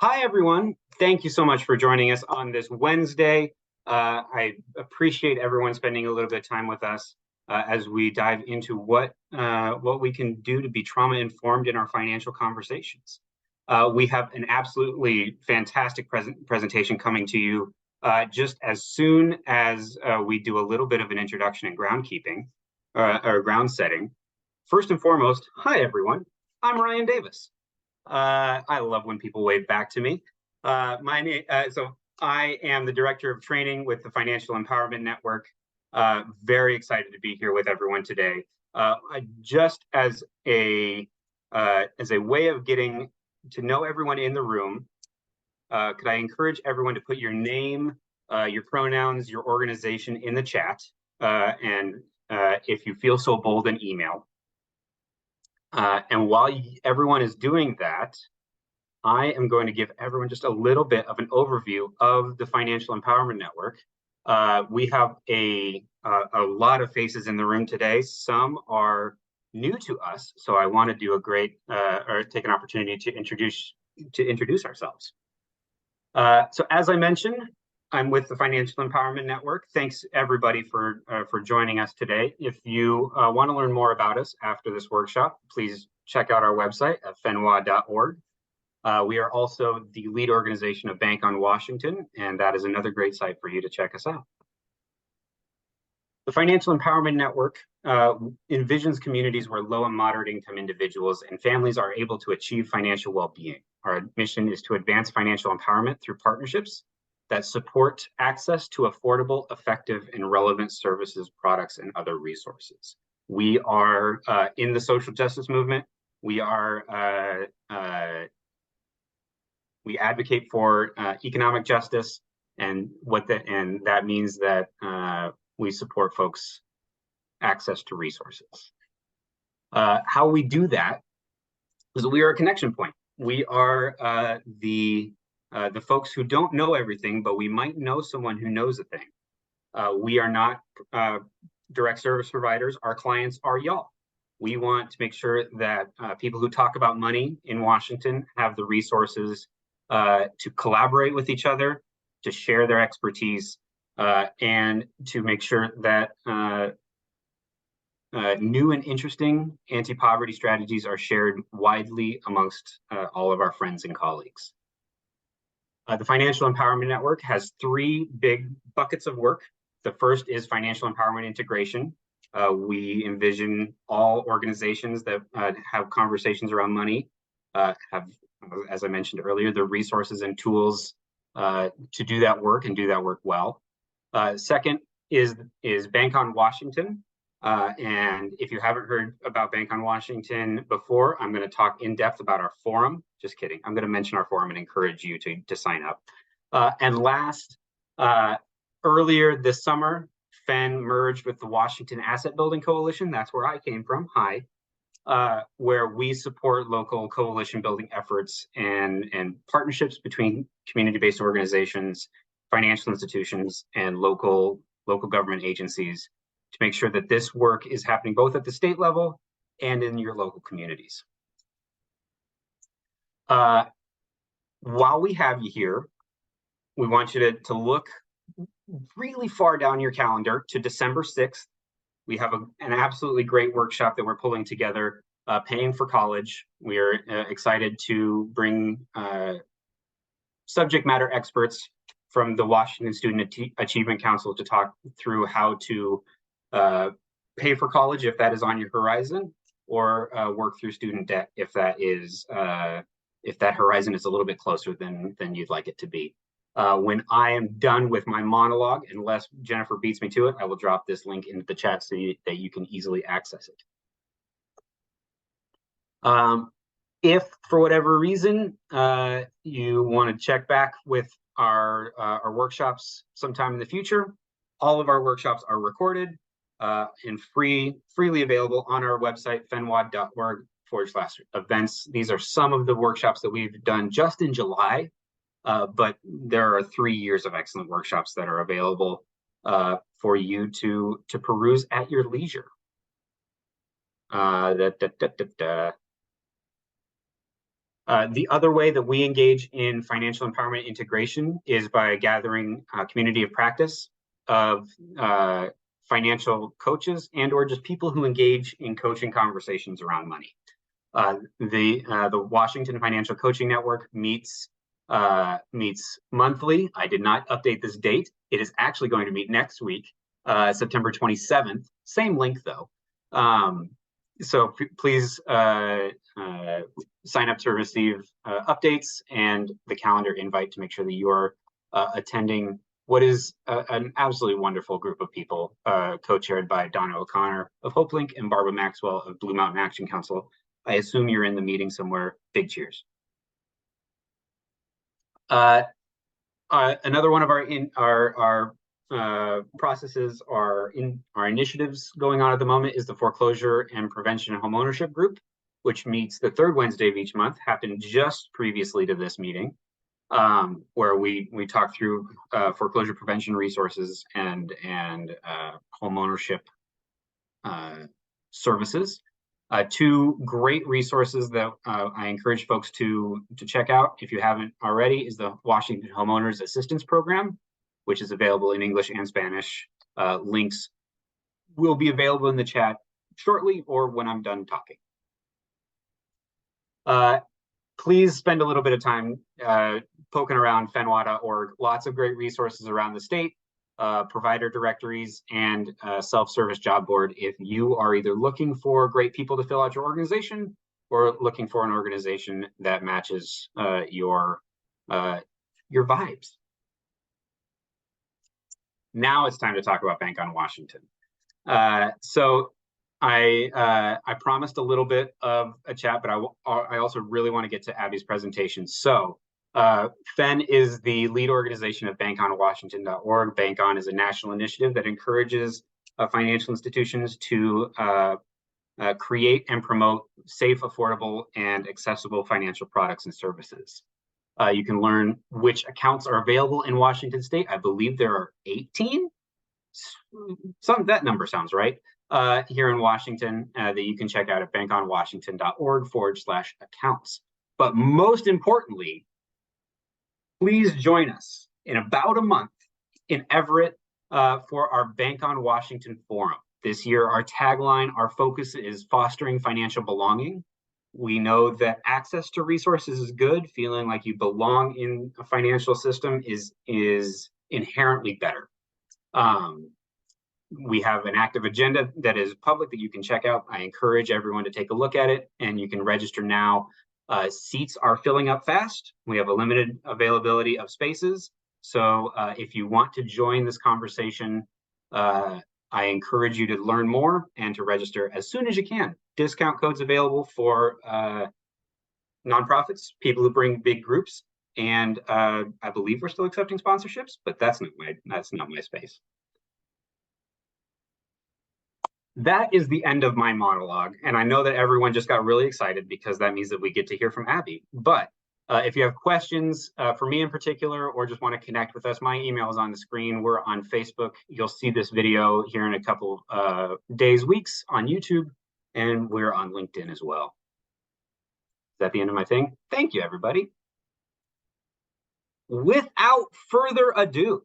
Hi, everyone. Thank you so much for joining us on this Wednesday. I appreciate everyone spending a little bit of time with us as we dive into what we can do to be trauma informed in our financial conversations. We have an absolutely fantastic presentation coming to you just as soon as we do a little bit of an introduction and groundkeeping or ground setting. First and foremost, hi, everyone. I'm Ryan Davis. I love when people wave back to me. So I am the director of training with the Financial Empowerment Network. Very excited to be here with everyone today. Just as a way of getting to know everyone in the room, could I encourage everyone to put your name, your pronouns, your organization in the chat, and if you feel so bold, an email. And while everyone is doing that, I am going to give everyone just a little bit of an overview of the Financial Empowerment Network. We have a lot of faces in the room today. Some are new to us, so I want to do or take an opportunity to introduce ourselves. So as I mentioned, I'm with the Financial Empowerment Network. Thanks everybody for joining us today. If you want to learn more about us after this workshop, please check out our website at fenwa.org. We are also the lead organization of Bank on Washington, and that is another great site for you to check us out. The Financial Empowerment Network envisions communities where low and moderate income individuals and families are able to achieve financial well-being. Our mission is to advance financial empowerment through partnerships that support access to affordable, effective, and relevant services, products, and other resources. We are in the social justice movement. We advocate for economic justice, and that means that we support folks' access to resources. How we do that is we are a connection point. We are the folks who don't know everything, but we might know someone who knows a thing. We are not direct service providers. Our clients are y'all. We want to make sure that people who talk about money in Washington have the resources to collaborate with each other, to share their expertise, and to make sure that new and interesting anti-poverty strategies are shared widely amongst all of our friends and colleagues. The Financial Empowerment Network has three big buckets of work. The first is financial empowerment integration. We envision all organizations that have conversations around money have, as I mentioned earlier, the resources and tools to do that work and do that work well. Second is Bank on Washington. And if you haven't heard about Bank on Washington before, I'm going to talk in depth about our forum. Just kidding. I'm going to mention our forum and encourage you to sign up. And last, earlier this summer, FEN merged with the Washington Asset Building Coalition. That's where I came from. Hi. Where we support local coalition building efforts and partnerships between community-based organizations, financial institutions, and local government agencies to make sure that this work is happening both at the state level and in your local communities. While we have you here, we want you to look really far down your calendar to December 6th. We have an absolutely great workshop that we're pulling together, Paying for College. We are excited to bring subject matter experts from the Washington Student Achievement Council to talk through how to pay for college if that is on your horizon, or work through student debt if that horizon is a little bit closer than you'd like it to be. When I am done with my monologue, unless Jennifer beats me to it, I will drop this link into the chat so that you can easily access it. If for whatever reason you want to check back with our workshops sometime in the future, all of our workshops are recorded and freely available on our website, fenwa.org/events. These are some of the workshops that we've done just in July. But there are 3 years of excellent workshops that are available for you to peruse at your leisure. The other way that we engage in financial empowerment integration is by gathering a community of practice of financial coaches and or just people who engage in coaching conversations around money. The Washington Financial Coaching Network meets monthly. I did not update this date. It is actually going to meet next week, September 27th. Same link though. So please sign up to receive updates and the calendar invite to make sure that you are attending what is an absolutely wonderful group of people, co-chaired by Donna O'Connor of HopeLink and Barbara Maxwell of Blue Mountain Action Council. I assume you're in the meeting somewhere. Big cheers. Another one of our processes, our initiatives going on at the moment is the Foreclosure and Prevention and Homeownership Group, which meets the third Wednesday of each month, happened just previously to this meeting, where we talk through foreclosure prevention resources and homeownership services. Two great resources that I encourage folks to check out if you haven't already is the Washington Homeowners Assistance Program, which is available in English and Spanish. Links will be available in the chat shortly or when I'm done talking. Please spend a little bit of time poking around FenWADA.org. Lots of great resources around the state, provider directories, and self-service job board if you are either looking for great people to fill out your organization or looking for an organization that matches your vibes. Now it's time to talk about Bank on Washington. So I promised a little bit of a chat, but I also really want to get to Abby's presentation. So FEN is the lead organization of bankonwashington.org. Bank On is a national initiative that encourages financial institutions to create and promote safe, affordable, and accessible financial products and services. You can learn which accounts are available in Washington State. I believe there are 18. That number sounds right. Here in Washington, that you can check out at bankonwashington.org/accounts. But most importantly, please join us in about a month in Everett for our Bank on Washington Forum. This year, our tagline, our focus is fostering financial belonging. We know that access to resources is good. Feeling like you belong in a financial system is inherently better. We have an active agenda that is public that you can check out. I encourage everyone to take a look at it, and you can register now. Seats are filling up fast. We have a limited availability of spaces. So if you want to join this conversation, I encourage you to learn more and to register as soon as you can. Discount codes available for nonprofits, people who bring big groups, and I believe we're still accepting sponsorships, but that's not my space. That is the end of my monologue, and I know that everyone just got really excited because that means that we get to hear from Abby. But if you have questions for me in particular, or just want to connect with us, my email is on the screen. We're on Facebook. You'll see this video here in a couple days, weeks on YouTube, and we're on LinkedIn as well. Is that the end of my thing? Thank you, everybody. Without further ado,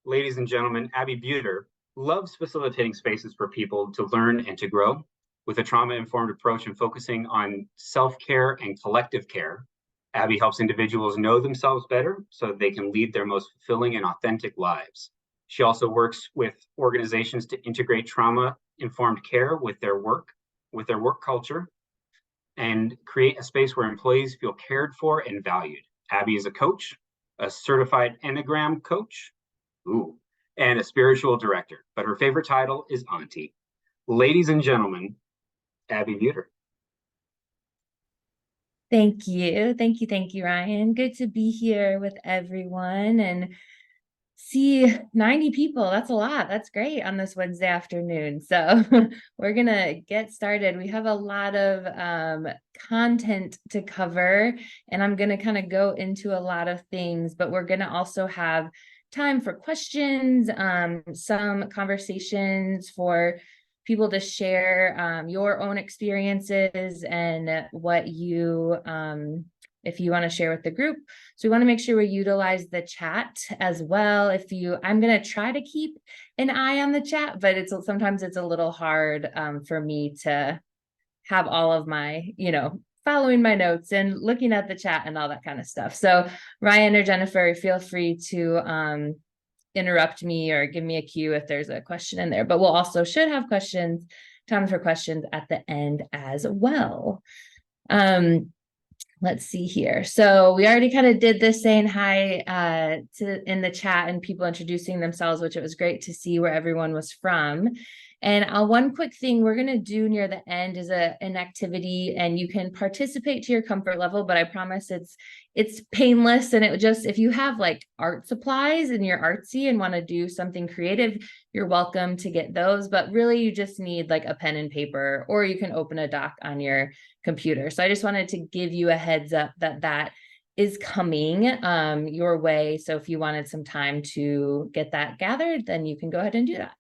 ladies and gentlemen, Abby Buter loves facilitating spaces for people to learn and to grow with a trauma-informed approach and focusing on self-care and collective care. Abby helps individuals know themselves better so that they can lead their most fulfilling and authentic lives. She also works with organizations to integrate trauma-informed care with their work culture, and create a space where employees feel cared for and valued. Abby is a coach, a certified Enneagram coach, and a spiritual director, but her favorite title is Auntie. Ladies and gentlemen, Abby Buter. Thank you. Thank you, Ryan. Good to be here with everyone and see 90 people. That's a lot. That's great on this Wednesday afternoon. So we're going to get started. We have a lot of content to cover, and I'm going to kind of go into a lot of things, but we're going to also have time for questions, some conversations for people to share your own experiences and what you, if you want to share with the group. So we want to make sure we utilize the chat as well. I'm going to try to keep an eye on the chat, but sometimes it's a little hard for me to have all of my, following my notes and looking at the chat and all that kind of stuff. So Ryan or Jennifer, feel free to interrupt me or give me a cue if there's a question in there, but we'll also should have time for questions at the end as well. Let's see here. So we already kind of did this saying hi in the chat and people introducing themselves, which it was great to see where everyone was from. And one quick thing we're going to do near the end is an activity, and you can participate to your comfort level, but I promise it's painless. And if you have like art supplies and you're artsy and want to do something creative, you're welcome to get those. But really, you just need like a pen and paper, or you can open a doc on your computer. So I just wanted to give you a heads up that is coming your way. So if you wanted some time to get that gathered, then you can go ahead and do that.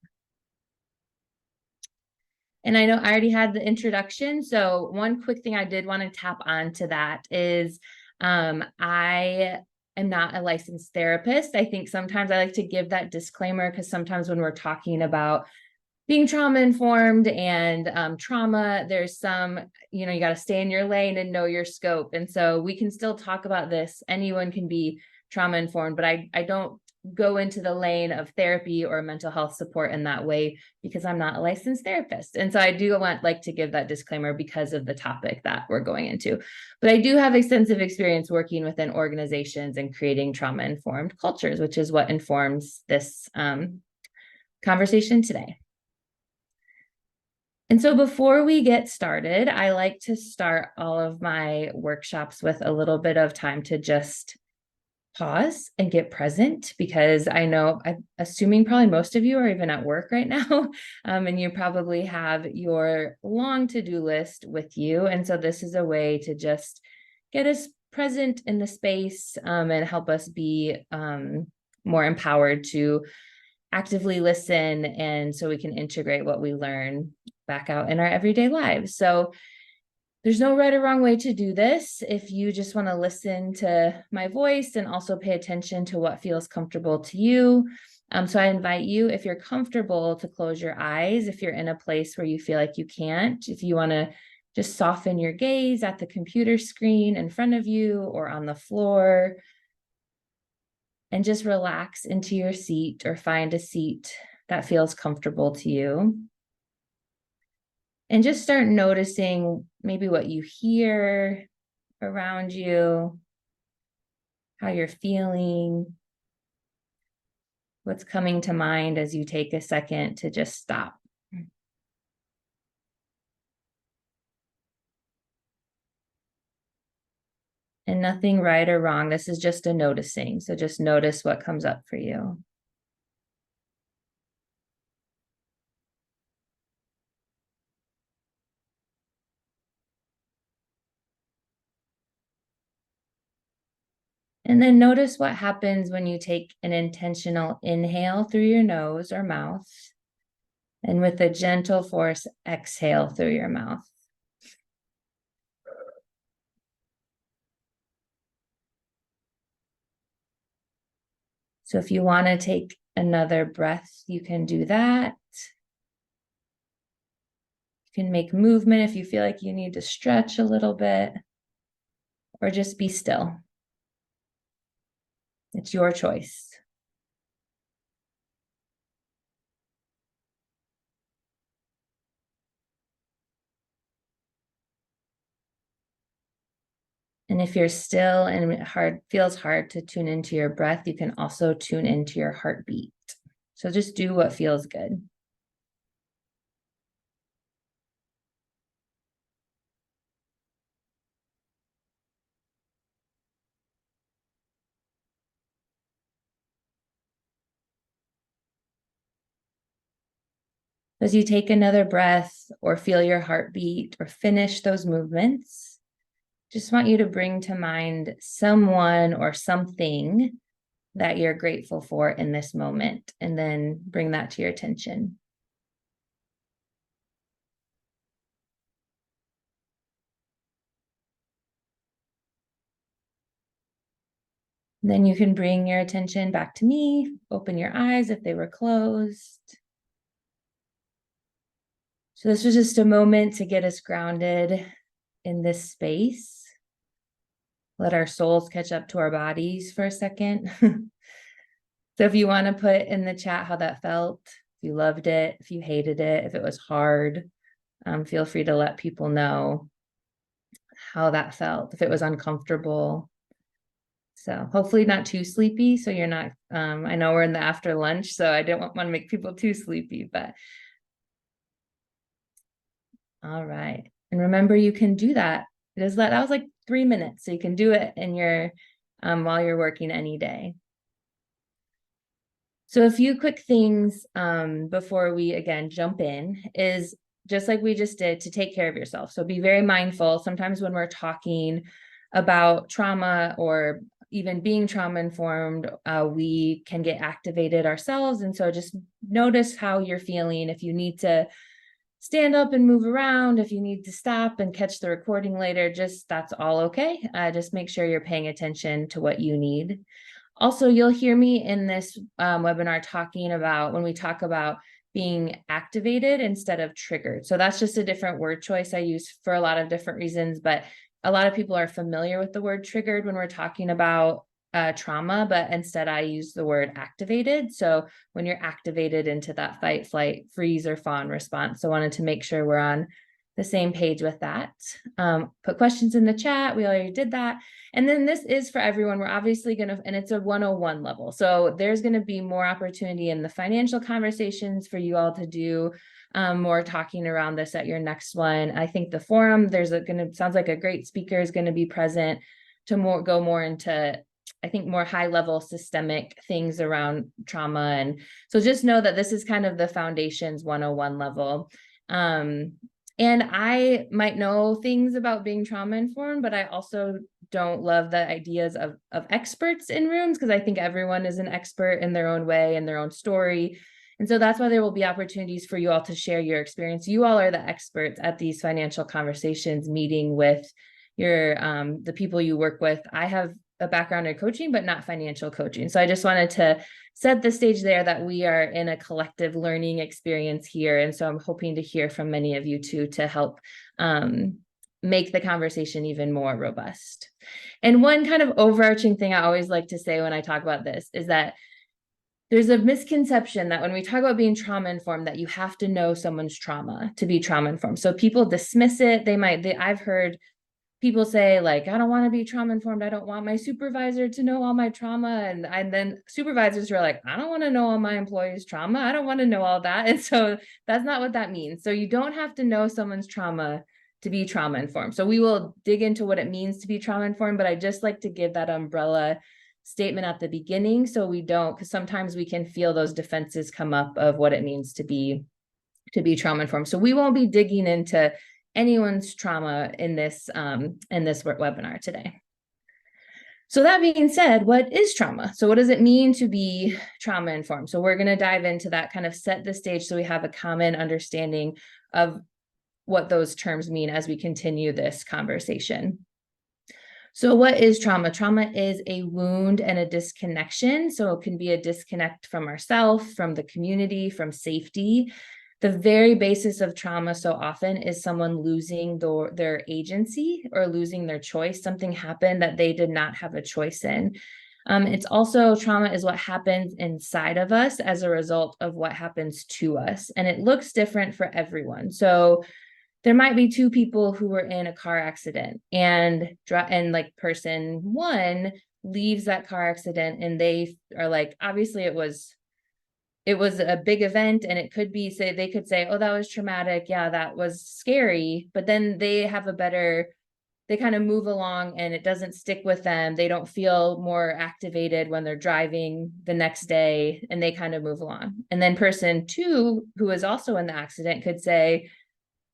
And I know I already had the introduction. So one quick thing I did want to tap onto that is I am not a licensed therapist. I think sometimes I like to give that disclaimer because sometimes when we're talking about being trauma informed and trauma, there's some, you got to stay in your lane and know your scope. And so we can still talk about this. Anyone can be trauma informed, but I don't go into the lane of therapy or mental health support in that way because I'm not a licensed therapist. And so I do like to give that disclaimer because of the topic that we're going into. But I do have extensive experience working within organizations and creating trauma-informed cultures, which is what informs this conversation today. And so before we get started, I like to start all of my workshops with a little bit of time to just pause and get present, because I'm assuming probably most of you are even at work right now, and you probably have your long to-do list with you. And so this is a way to just get us present in the space and help us be more empowered to actively listen, and so we can integrate what we learn back out in our everyday lives. So there's no right or wrong way to do this. If you just want to listen to my voice and also pay attention to what feels comfortable to you. So I invite you, if you're comfortable, to close your eyes. If you're in a place where you feel like you can't, if you want to just soften your gaze at the computer screen in front of you or on the floor, and just relax into your seat or find a seat that feels comfortable to you. And just start noticing maybe what you hear around you, how you're feeling, what's coming to mind as you take a second to just stop. And nothing right or wrong. This is just a noticing. So just notice what comes up for you. And then notice what happens when you take an intentional inhale through your nose or mouth, and with a gentle force, exhale through your mouth. So if you want to take another breath, you can do that. You can make movement if you feel like you need to stretch a little bit, or just be still. It's your choice. And if you're still and it feels hard to tune into your breath, you can also tune into your heartbeat. So just do what feels good. As you take another breath or feel your heartbeat or finish those movements, just want you to bring to mind someone or something that you're grateful for in this moment, and then bring that to your attention. Then you can bring your attention back to me, open your eyes if they were closed. So this was just a moment to get us grounded in this space. Let our souls catch up to our bodies for a second. So if you want to put in the chat how that felt, if you loved it, if you hated it, if it was hard, feel free to let people know how that felt, if it was uncomfortable. So hopefully not too sleepy. So you're not, I know we're in the after lunch, so I don't want to make people too sleepy, but all right. And remember, you can do that. That was like 3 minutes. So you can do it in your, while you're working any day. So a few quick things before we again jump in is just like we just did, to take care of yourself. So be very mindful. Sometimes when we're talking about trauma or even being trauma informed, we can get activated ourselves. And so just notice how you're feeling. If you need to stand up and move around, if you need to stop and catch the recording later, just that's all okay. Just make sure you're paying attention to what you need. Also, you'll hear me in this webinar talking about when we talk about being activated instead of triggered. So that's just a different word choice I use for a lot of different reasons, but a lot of people are familiar with the word triggered when we're talking about trauma, but instead I use the word activated. So when you're activated into that fight, flight, freeze, or fawn response. So I wanted to make sure we're on the same page with that. Put questions in the chat. We already did that. And then this is for everyone. We're obviously going to, and it's a 101 level. So there's going to be more opportunity in the financial conversations for you all to do more talking around this at your next one. I think the forum, sounds like a great speaker is going to be present to go more into, I think, more high level systemic things around trauma. And so just know that this is kind of the foundations 101 level. And I might know things about being trauma informed, but I also don't love the ideas of experts in rooms, because I think everyone is an expert in their own way and their own story. And so that's why there will be opportunities for you all to share your experience. You all are the experts at these financial conversations, meeting with your the people you work with. I have a background in coaching, but not financial coaching. So I just wanted to set the stage there that we are in a collective learning experience here. And so I'm hoping to hear from many of you too, to help make the conversation even more robust. And one kind of overarching thing I always like to say when I talk about this is that there's a misconception that when we talk about being trauma informed, that you have to know someone's trauma to be trauma informed. So people dismiss it. I've heard people say, like, I don't want to be trauma informed. I don't want my supervisor to know all my trauma. And then supervisors are like, I don't want to know all my employees' trauma. I don't want to know all that. And so that's not what that means. So you don't have to know someone's trauma to be trauma informed. So we will dig into what it means to be trauma informed, but I just like to give that umbrella statement at the beginning, so we don't, because sometimes we can feel those defenses come up of what it means to be trauma informed. So we won't be digging into anyone's trauma in this webinar today. So that being said, what is trauma? So what does it mean to be trauma informed? So we're going to dive into that, kind of set the stage so we have a common understanding of what those terms mean as we continue this conversation. So what is trauma? Trauma is a wound and a disconnection. So it can be a disconnect from ourselves, from the community, from safety. The very basis of trauma so often is someone losing their agency or losing their choice. Something happened that they did not have a choice in. It's also, trauma is what happens inside of us as a result of what happens to us. And it looks different for everyone. So there might be two people who were in a car accident, and like person one leaves that car accident and they are like, obviously it was a big event, and it could be, they could say, oh, that was traumatic. Yeah, that was scary. But then they kind of move along and it doesn't stick with them. They don't feel more activated when they're driving the next day, and they kind of move along. And then person two, who is also in the accident, could say,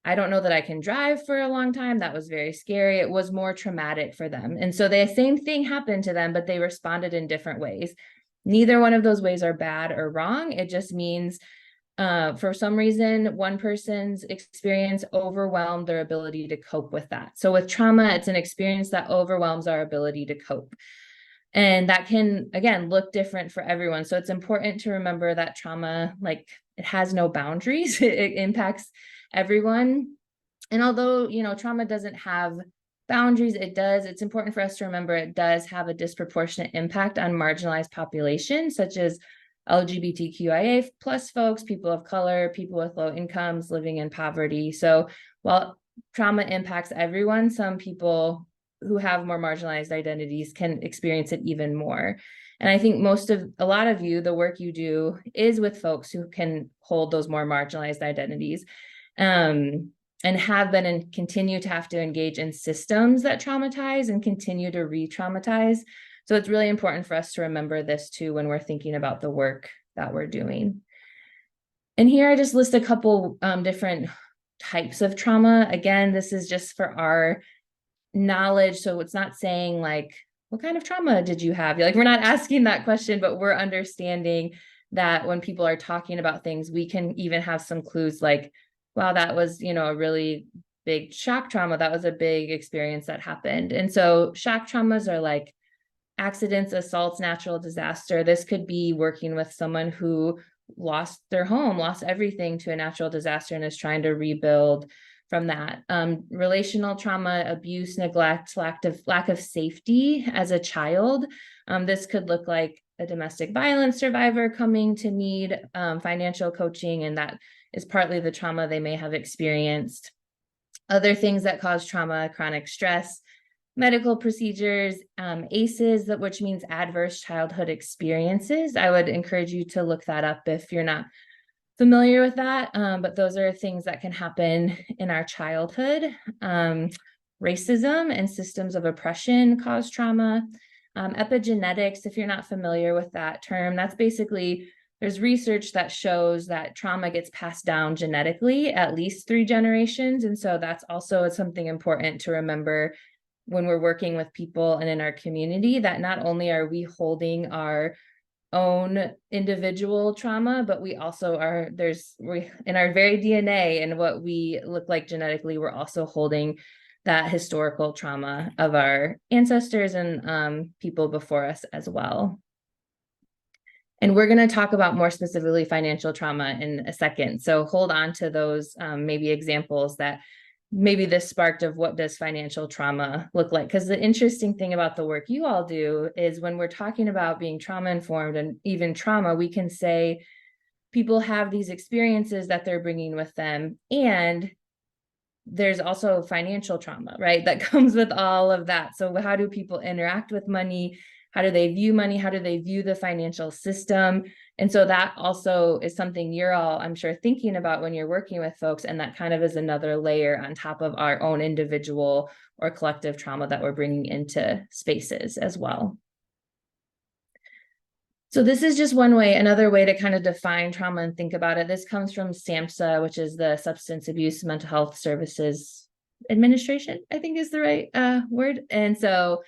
I don't know that I can drive for a long time. That was very scary. It was more traumatic for them. And so the same thing happened to them, but they responded in different ways. Neither one of those ways are bad or wrong. It just means for some reason, one person's experience overwhelmed their ability to cope with that. So with trauma, it's an experience that overwhelms our ability to cope. And that can, again, look different for everyone. So it's important to remember that trauma, like, it has no boundaries. It impacts everyone. And although, trauma doesn't have boundaries, it's important for us to remember it does have a disproportionate impact on marginalized populations, such as LGBTQIA plus folks, people of color, people with low incomes, living in poverty. So while trauma impacts everyone, some people who have more marginalized identities can experience it even more. And I think a lot of you, the work you do is with folks who can hold those more marginalized identities. And have been and continue to have to engage in systems that traumatize and continue to re-traumatize. So it's really important for us to remember this too when we're thinking about the work that we're doing. And here I just list a couple different types of trauma. Again, this is just for our knowledge. So it's not saying like, what kind of trauma did you have? Like, we're not asking that question, but we're understanding that when people are talking about things, we can even have some clues like, wow, that was, a really big shock trauma. That was a big experience that happened. And so shock traumas are like accidents, assaults, natural disaster. This could be working with someone who lost their home, lost everything to a natural disaster and is trying to rebuild from that. Relational trauma, abuse, neglect, lack of safety as a child. This could look like a domestic violence survivor coming to need financial coaching, and that is partly the trauma they may have experienced. Other things that cause trauma: chronic stress, medical procedures, ACEs, which means adverse childhood experiences. I would encourage you to look that up if you're not familiar with that, but those are things that can happen in our childhood. Racism and systems of oppression cause trauma. Epigenetics, if you're not familiar with that term, that's basically, there's research that shows that trauma gets passed down genetically at least 3 generations. And so that's also something important to remember when we're working with people and in our community, that not only are we holding our own individual trauma, but we also are, we in our very DNA and what we look like genetically, we're also holding that historical trauma of our ancestors and people before us as well. And we're going to talk about more specifically financial trauma in a second. So hold on to those maybe examples that maybe this sparked of what does financial trauma look like. Because the interesting thing about the work you all do is when we're talking about being trauma informed and even trauma, we can say people have these experiences that they're bringing with them. And there's also financial trauma, right? That comes with all of that. So how do people interact with money? How do they view money? How do they view the financial system? And so that also is something you're all, I'm sure, thinking about when you're working with folks. And that kind of is another layer on top of our own individual or collective trauma that we're bringing into spaces as well. So this is just one way, another way to kind of define trauma and think about it. This comes from SAMHSA, which is the Substance Abuse Mental Health Services Administration, I think is the right word. And so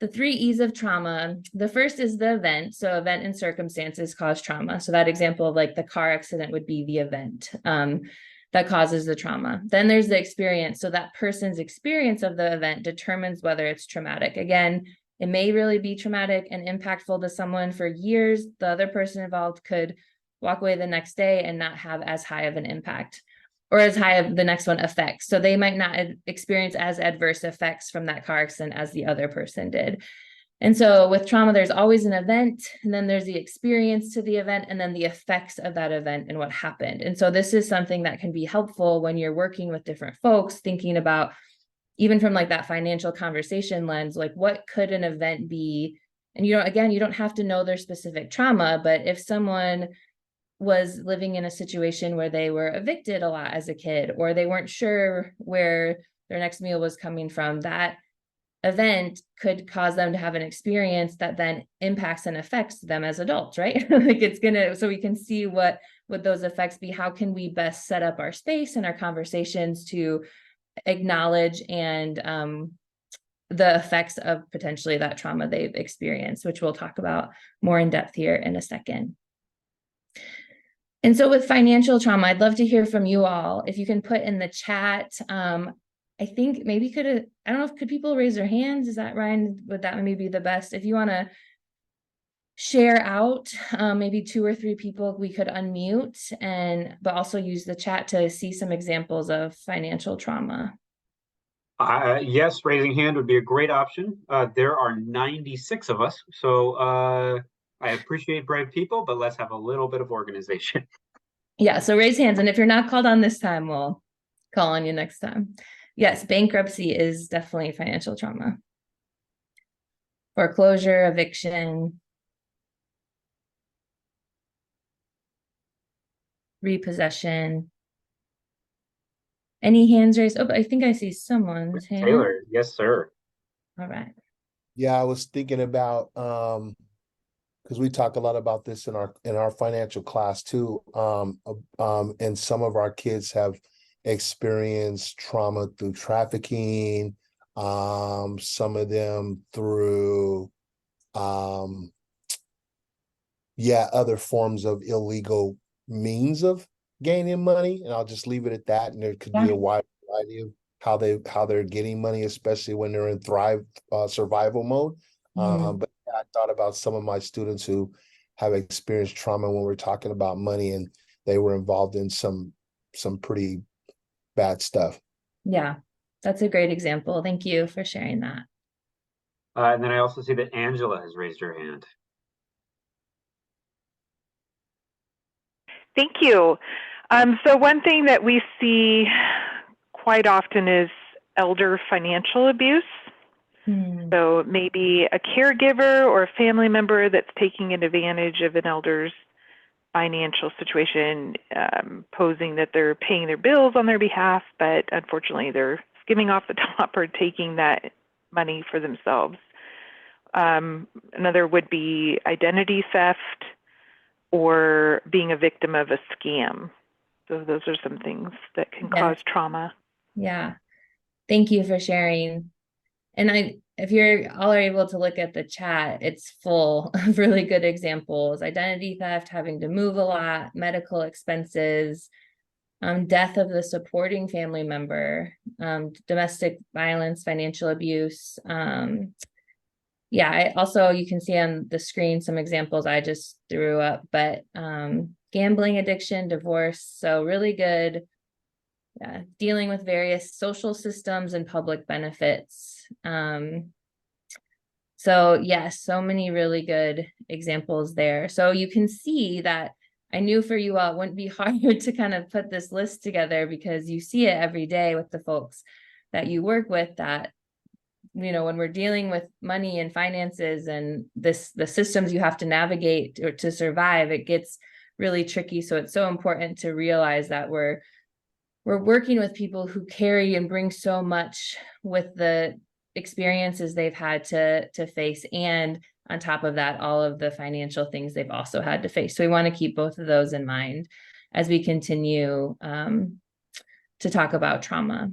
the 3 E's of trauma, the first is the event. So event and circumstances cause trauma. So that example of like the car accident would be the event that causes the trauma. Then there's the experience. So that person's experience of the event determines whether it's traumatic. Again, it may really be traumatic and impactful to someone for years. The other person involved could walk away the next day and not have as high of an impact, or as high of the next one effects. So they might not experience as adverse effects from that car accident as the other person did. And so with trauma, there's always an event, and then there's the experience to the event, and then the effects of that event and what happened. And so this is something that can be helpful when you're working with different folks, thinking about, even from like that financial conversation lens, like what could an event be? And you don't have to know their specific trauma, but if someone was living in a situation where they were evicted a lot as a kid, or they weren't sure where their next meal was coming from, that event could cause them to have an experience that then impacts and affects them as adults, right? Like it's gonna, so we can see what would those effects be. How can we best set up our space and our conversations to acknowledge and the effects of potentially that trauma they've experienced, which we'll talk about more in depth here in a second. And so with financial trauma, I'd love to hear from you all. If you can put in the chat, I think maybe I don't know if could people raise their hands? Is that, Ryan, would that maybe be the best? If you want to share out, maybe 2 or 3 people we could unmute, but also use the chat to see some examples of financial trauma. Yes, raising hand would be a great option. There are 96 of us, so I appreciate brave people, but let's have a little bit of organization. Yeah, so raise hands, and if you're not called on this time, we'll call on you next time. Yes, bankruptcy is definitely financial trauma. Foreclosure, eviction, repossession. Any hands raised? Oh, I think I see someone's hand. Taylor, yes, sir. All right. Yeah, I was thinking about because we talk a lot about this in our financial class too. And some of our kids have experienced trauma through trafficking, some of them through other forms of illegal means of gaining money. And I'll just leave it at that. And there could be a wide variety of how they're getting money, especially when they're in survival mode. But I thought about some of my students who have experienced trauma when we're talking about money, and they were involved in some pretty bad stuff. Yeah, that's a great example. Thank you for sharing that. And then I also see that Angela has raised her hand. Thank you. So one thing that we see quite often is elder financial abuse. So maybe a caregiver or a family member that's taking advantage of an elder's financial situation, posing that they're paying their bills on their behalf, but unfortunately they're skimming off the top or taking that money for themselves. Another would be identity theft or being a victim of a scam. So those are some things that can cause trauma. Yeah. Thank you for sharing. And if you're all are able to look at the chat, it's full of really good examples. Identity theft, having to move a lot, medical expenses, death of the supporting family member, domestic violence, financial abuse. Yeah, also you can see on the screen some examples I just threw up, but gambling addiction, divorce. So really good. Dealing with various social systems and public benefits. So yes, so many really good examples there. So you can see that I knew for you all it wouldn't be hard to kind of put this list together because you see it every day with the folks that you work with, that when we're dealing with money and finances and the systems you have to navigate or to survive, it gets really tricky. So it's so important to realize that we're working with people who carry and bring so much with the experiences they've had to face, and on top of that, all of the financial things they've also had to face. So we want to keep both of those in mind as we continue to talk about trauma.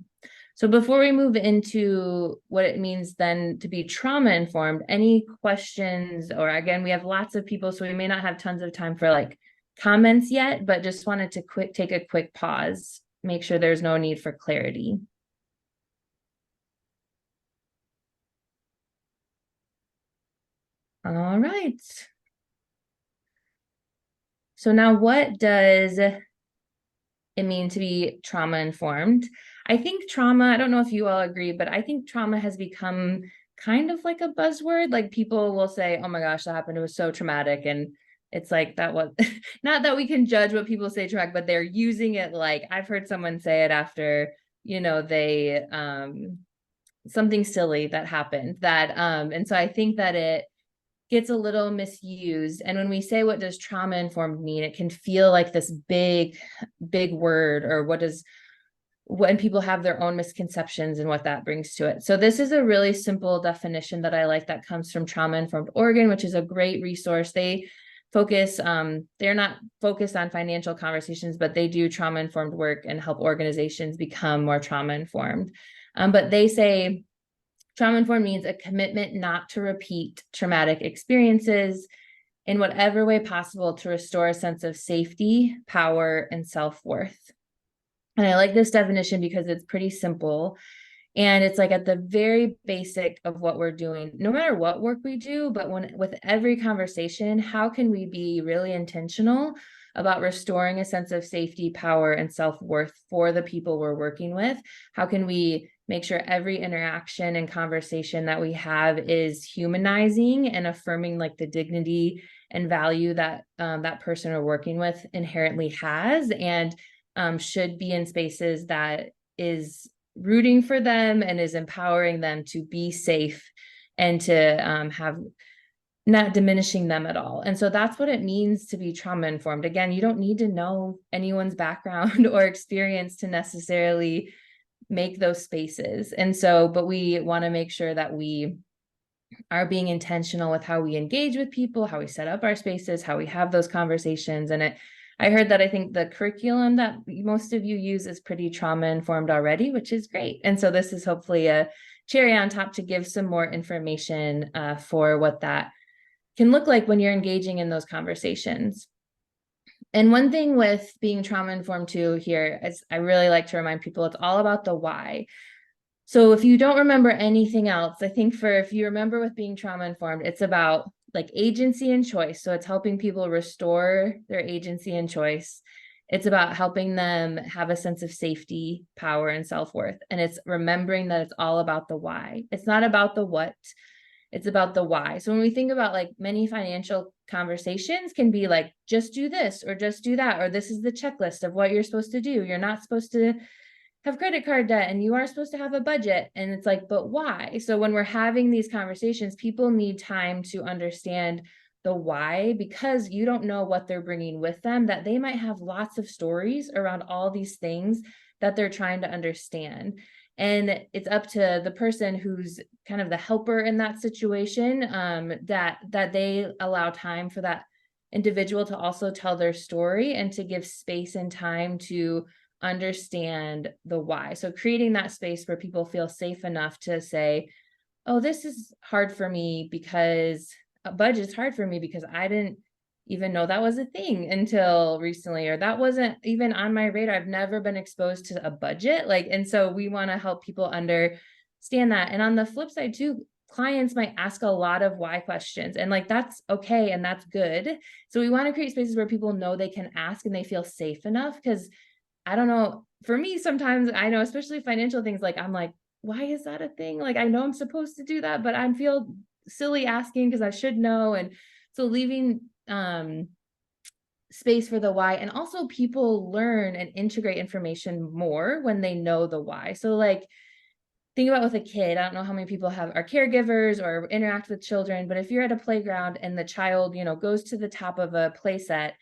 So before we move into what it means then to be trauma informed, any questions? Or again, we have lots of people, so we may not have tons of time for comments yet, but just wanted to take a quick pause, make sure there's no need for clarity. All right. So now what does it mean to be trauma informed? I think trauma, I don't know if you all agree, but I think trauma has become kind of like a buzzword. Like people will say, oh my gosh, that happened. It was so traumatic. And it's like that was not that we can judge what people say traumatic, but they're using it like I've heard someone say it after, they something silly that happened that and so I think that it gets a little misused. And when we say what does trauma informed mean, it can feel like this big word, or when people have their own misconceptions and what that brings to it. So this is a really simple definition that I like that comes from Trauma Informed Oregon, which is a great resource. They focus, they're not focused on financial conversations, but they do trauma informed work and help organizations become more trauma informed. But they say trauma informed means a commitment not to repeat traumatic experiences in whatever way possible to restore a sense of safety, power, and self-worth. And I like this definition because it's pretty simple. And it's like at the very basic of what we're doing, no matter what work we do, but with every conversation, how can we be really intentional about restoring a sense of safety, power, and self-worth for the people we're working with? How can we make sure every interaction and conversation that we have is humanizing and affirming like the dignity and value that that person we're working with inherently has, and should be in spaces that is rooting for them and is empowering them to be safe and to have not diminishing them at all. And so that's what it means to be trauma informed. Again, you don't need to know anyone's background or experience to necessarily make those spaces. And so, but we want to make sure that we are being intentional with how we engage with people, how we set up our spaces, how we have those conversations. And I heard that I think the curriculum that most of you use is pretty trauma informed already, which is great. And so this is hopefully a cherry on top to give some more information for what that can look like when you're engaging in those conversations. And one thing with being trauma informed too here is I really like to remind people it's all about the why. So if you don't remember anything else, I think if you remember with being trauma informed, it's about like agency and choice. So it's helping people restore their agency and choice. It's about helping them have a sense of safety, power, and self-worth. And it's remembering that it's all about the why. It's not about the what, it's about the why. So when we think about like many financial conversations can be like, just do this or just do that, or this is the checklist of what you're supposed to do. You're not supposed to have credit card debt and you are supposed to have a budget. And it's like, but why? So when we're having these conversations, people need time to understand the why, because you don't know what they're bringing with them, that they might have lots of stories around all these things that they're trying to understand. And it's up to the person who's kind of the helper in that situation, that they allow time for that individual to also tell their story and to give space and time to understand the why. So creating that space where people feel safe enough to say, oh, this is hard for me because a budget's hard for me because I didn't even know that was a thing until recently, or that wasn't even on my radar. I've never been exposed to a budget. Like, and so we want to help people understand that. And on the flip side too, clients might ask a lot of why questions, and like, that's okay. And that's good. So we want to create spaces where people know they can ask and they feel safe enough. Because I don't know, for me, sometimes I know, especially financial things, like, I'm like, why is that a thing? Like, I know I'm supposed to do that, but I feel silly asking because I should know. And so leaving space for the why, and also people learn and integrate information more when they know the why. So like, think about with a kid, I don't know how many people are caregivers or interact with children, but if you're at a playground and the child, goes to the top of a play set,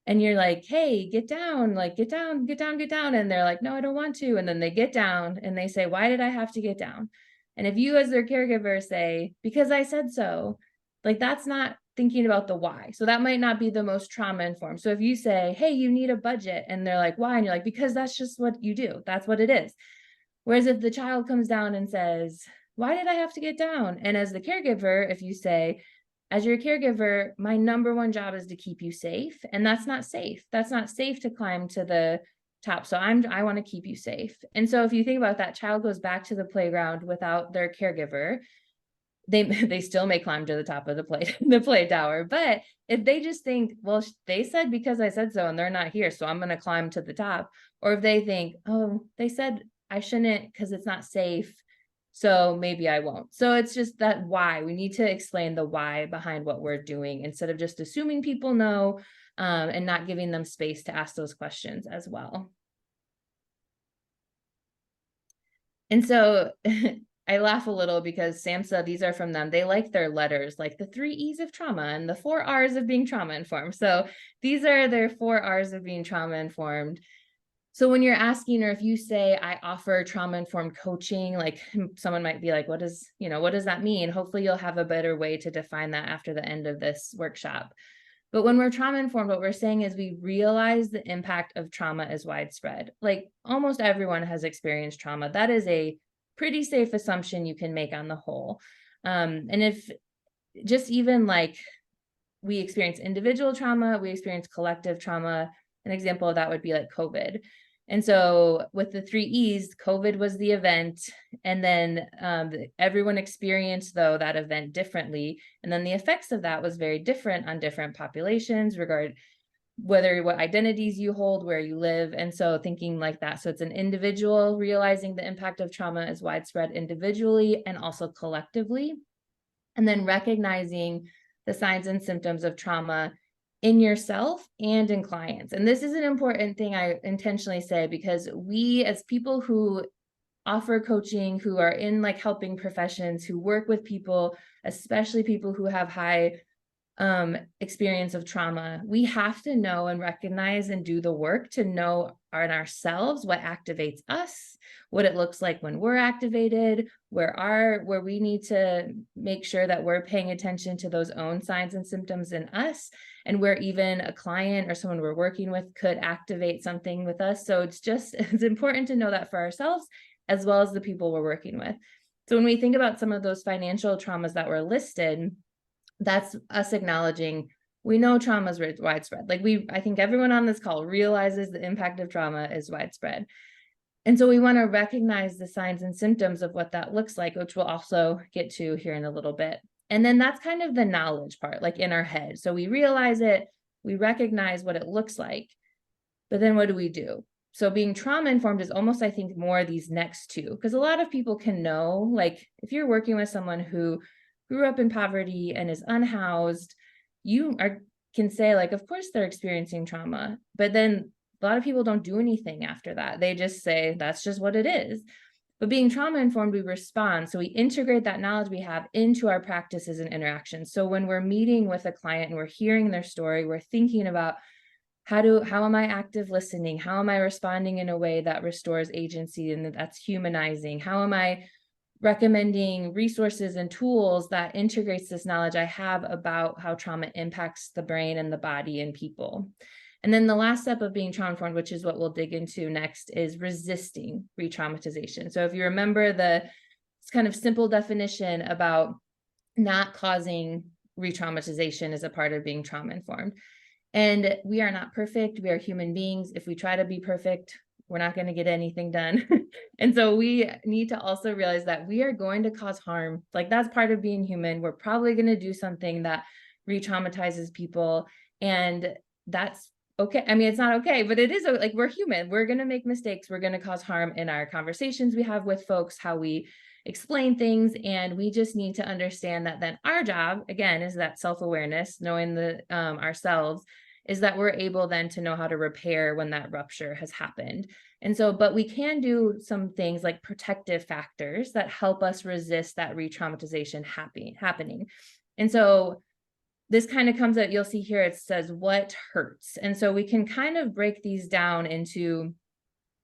and you're like, hey, get down, like, get down, get down, get down. And they're like, no, I don't want to. And then they get down and they say, why did I have to get down? And if you as their caregiver say, because I said so, like, that's not thinking about the why. So that might not be the most trauma informed. So if you say, hey, you need a budget, and they're like, why? And you're like, because that's just what you do. That's what it is. Whereas if the child comes down and says, why did I have to get down? And as the caregiver, if you say, as your caregiver, my number one job is to keep you safe. And that's not safe. That's not safe to climb to the top. So I want to keep you safe. And so if you think about that, child goes back to the playground without their caregiver, they still may climb to the top of the play tower. But if they just think, well, they said because I said so and they're not here, so I'm going to climb to the top. Or if they think, oh, they said I shouldn't because it's not safe, so maybe I won't. So it's just that why. We need to explain the why behind what we're doing instead of just assuming people know, and not giving them space to ask those questions as well. And so I laugh a little because SAMHSA, these are from them. They like their letters, like the 3 E's of trauma and the 4 R's of being trauma informed. So these are their 4 R's of being trauma informed. So when you're asking, or if you say, I offer trauma-informed coaching, like someone might be like, what does that mean? Hopefully you'll have a better way to define that after the end of this workshop. But when we're trauma-informed, what we're saying is we realize the impact of trauma is widespread. Like almost everyone has experienced trauma. That is a pretty safe assumption you can make on the whole. And if just even like we experience individual trauma, we experience collective trauma. An example of that would be like COVID. And so with the 3 E's, COVID was the event. And then everyone experienced, though, that event differently. And then the effects of that was very different on different populations, regard whether what identities you hold, where you live. And so thinking like that. So it's an individual realizing the impact of trauma is widespread individually and also collectively. And then recognizing the signs and symptoms of trauma in yourself and in clients. And this is an important thing I intentionally say, because we as people who offer coaching, who are in like helping professions, who work with people, especially people who have high experience of trauma, we have to know and recognize and do the work to know in ourselves what activates us, what it looks like when we're activated, where we need to make sure that we're paying attention to those own signs and symptoms in us, and where even a client or someone we're working with could activate something with us. So it's important to know that for ourselves as well as the people we're working with. So when we think about some of those financial traumas that were listed, that's us acknowledging we know trauma is widespread. Like I think everyone on this call realizes the impact of trauma is widespread. And so we want to recognize the signs and symptoms of what that looks like, which we'll also get to here in a little bit. And then that's kind of the knowledge part, like in our head. So we realize it, we recognize what it looks like, but then what do we do? So being trauma informed is almost, I think, more these next two, because a lot of people can know, like if you're working with someone who grew up in poverty and is unhoused, can say like, of course they're experiencing trauma, but then a lot of people don't do anything after that. They just say, that's just what it is. But being trauma informed, we respond. So we integrate that knowledge we have into our practices and interactions. So when we're meeting with a client and we're hearing their story, we're thinking about how am I active listening? How am I responding in a way that restores agency and that's humanizing? How am I recommending resources and tools that integrates this knowledge I have about how trauma impacts the brain and the body and people? And then the last step of being trauma informed, which is what we'll dig into next, is resisting re-traumatization. So if you remember the kind of simple definition about not causing re-traumatization as a part of being trauma informed. And we are not perfect. We are human beings. If we try to be perfect, we're not going to get anything done. And so we need to also realize that we are going to cause harm. Like that's part of being human. We're probably going to do something that re-traumatizes people. And that's okay. I mean, it's not okay, but it is like we're human. We're going to make mistakes. We're going to cause harm in our conversations we have with folks, how we explain things. And we just need to understand that then our job, again, is that self-awareness, knowing ourselves, is that we're able then to know how to repair when that rupture has happened. And so, but we can do some things like protective factors that help us resist that re-traumatization happening. And so this kind of comes out, you'll see here, it says what hurts. And so we can kind of break these down into,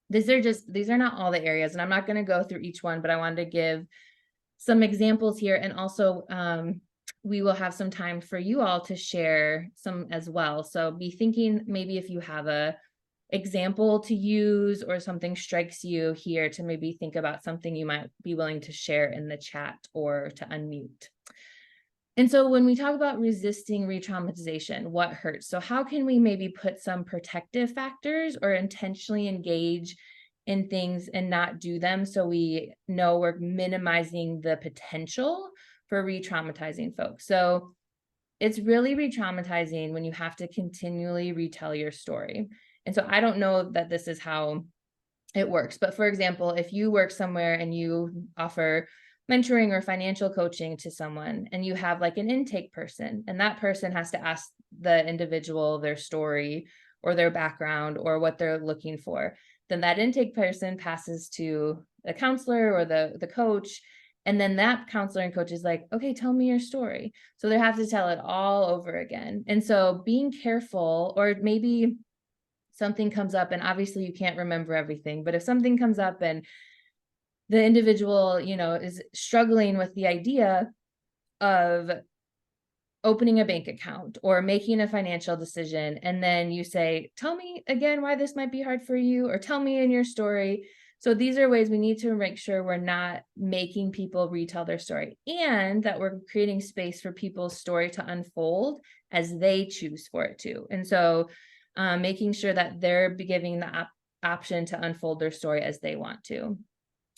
these are not all the areas, and I'm not going to go through each one, but I wanted to give some examples here. And also we will have some time for you all to share some as well. So be thinking maybe if you have a example to use or something strikes you here, to maybe think about something you might be willing to share in the chat or to unmute. And so when we talk about resisting re-traumatization, what hurts? So how can we maybe put some protective factors or intentionally engage in things and not do them, so we know we're minimizing the potential for re-traumatizing folks? So it's really re-traumatizing when you have to continually retell your story. And so I don't know that this is how it works, but for example, if you work somewhere and you offer mentoring or financial coaching to someone, and you have like an intake person, and that person has to ask the individual their story or their background or what they're looking for, then that intake person passes to the counselor or the coach. And then that counselor and coach is like, okay, tell me your story. So they have to tell it all over again. And so being careful, or maybe something comes up and obviously you can't remember everything, but if something comes up and the individual, is struggling with the idea of opening a bank account or making a financial decision, and then you say, tell me again why this might be hard for you, or tell me in your story. So these are ways we need to make sure we're not making people retell their story, and that we're creating space for people's story to unfold as they choose for it to. And so making sure that they're giving option to unfold their story as they want to.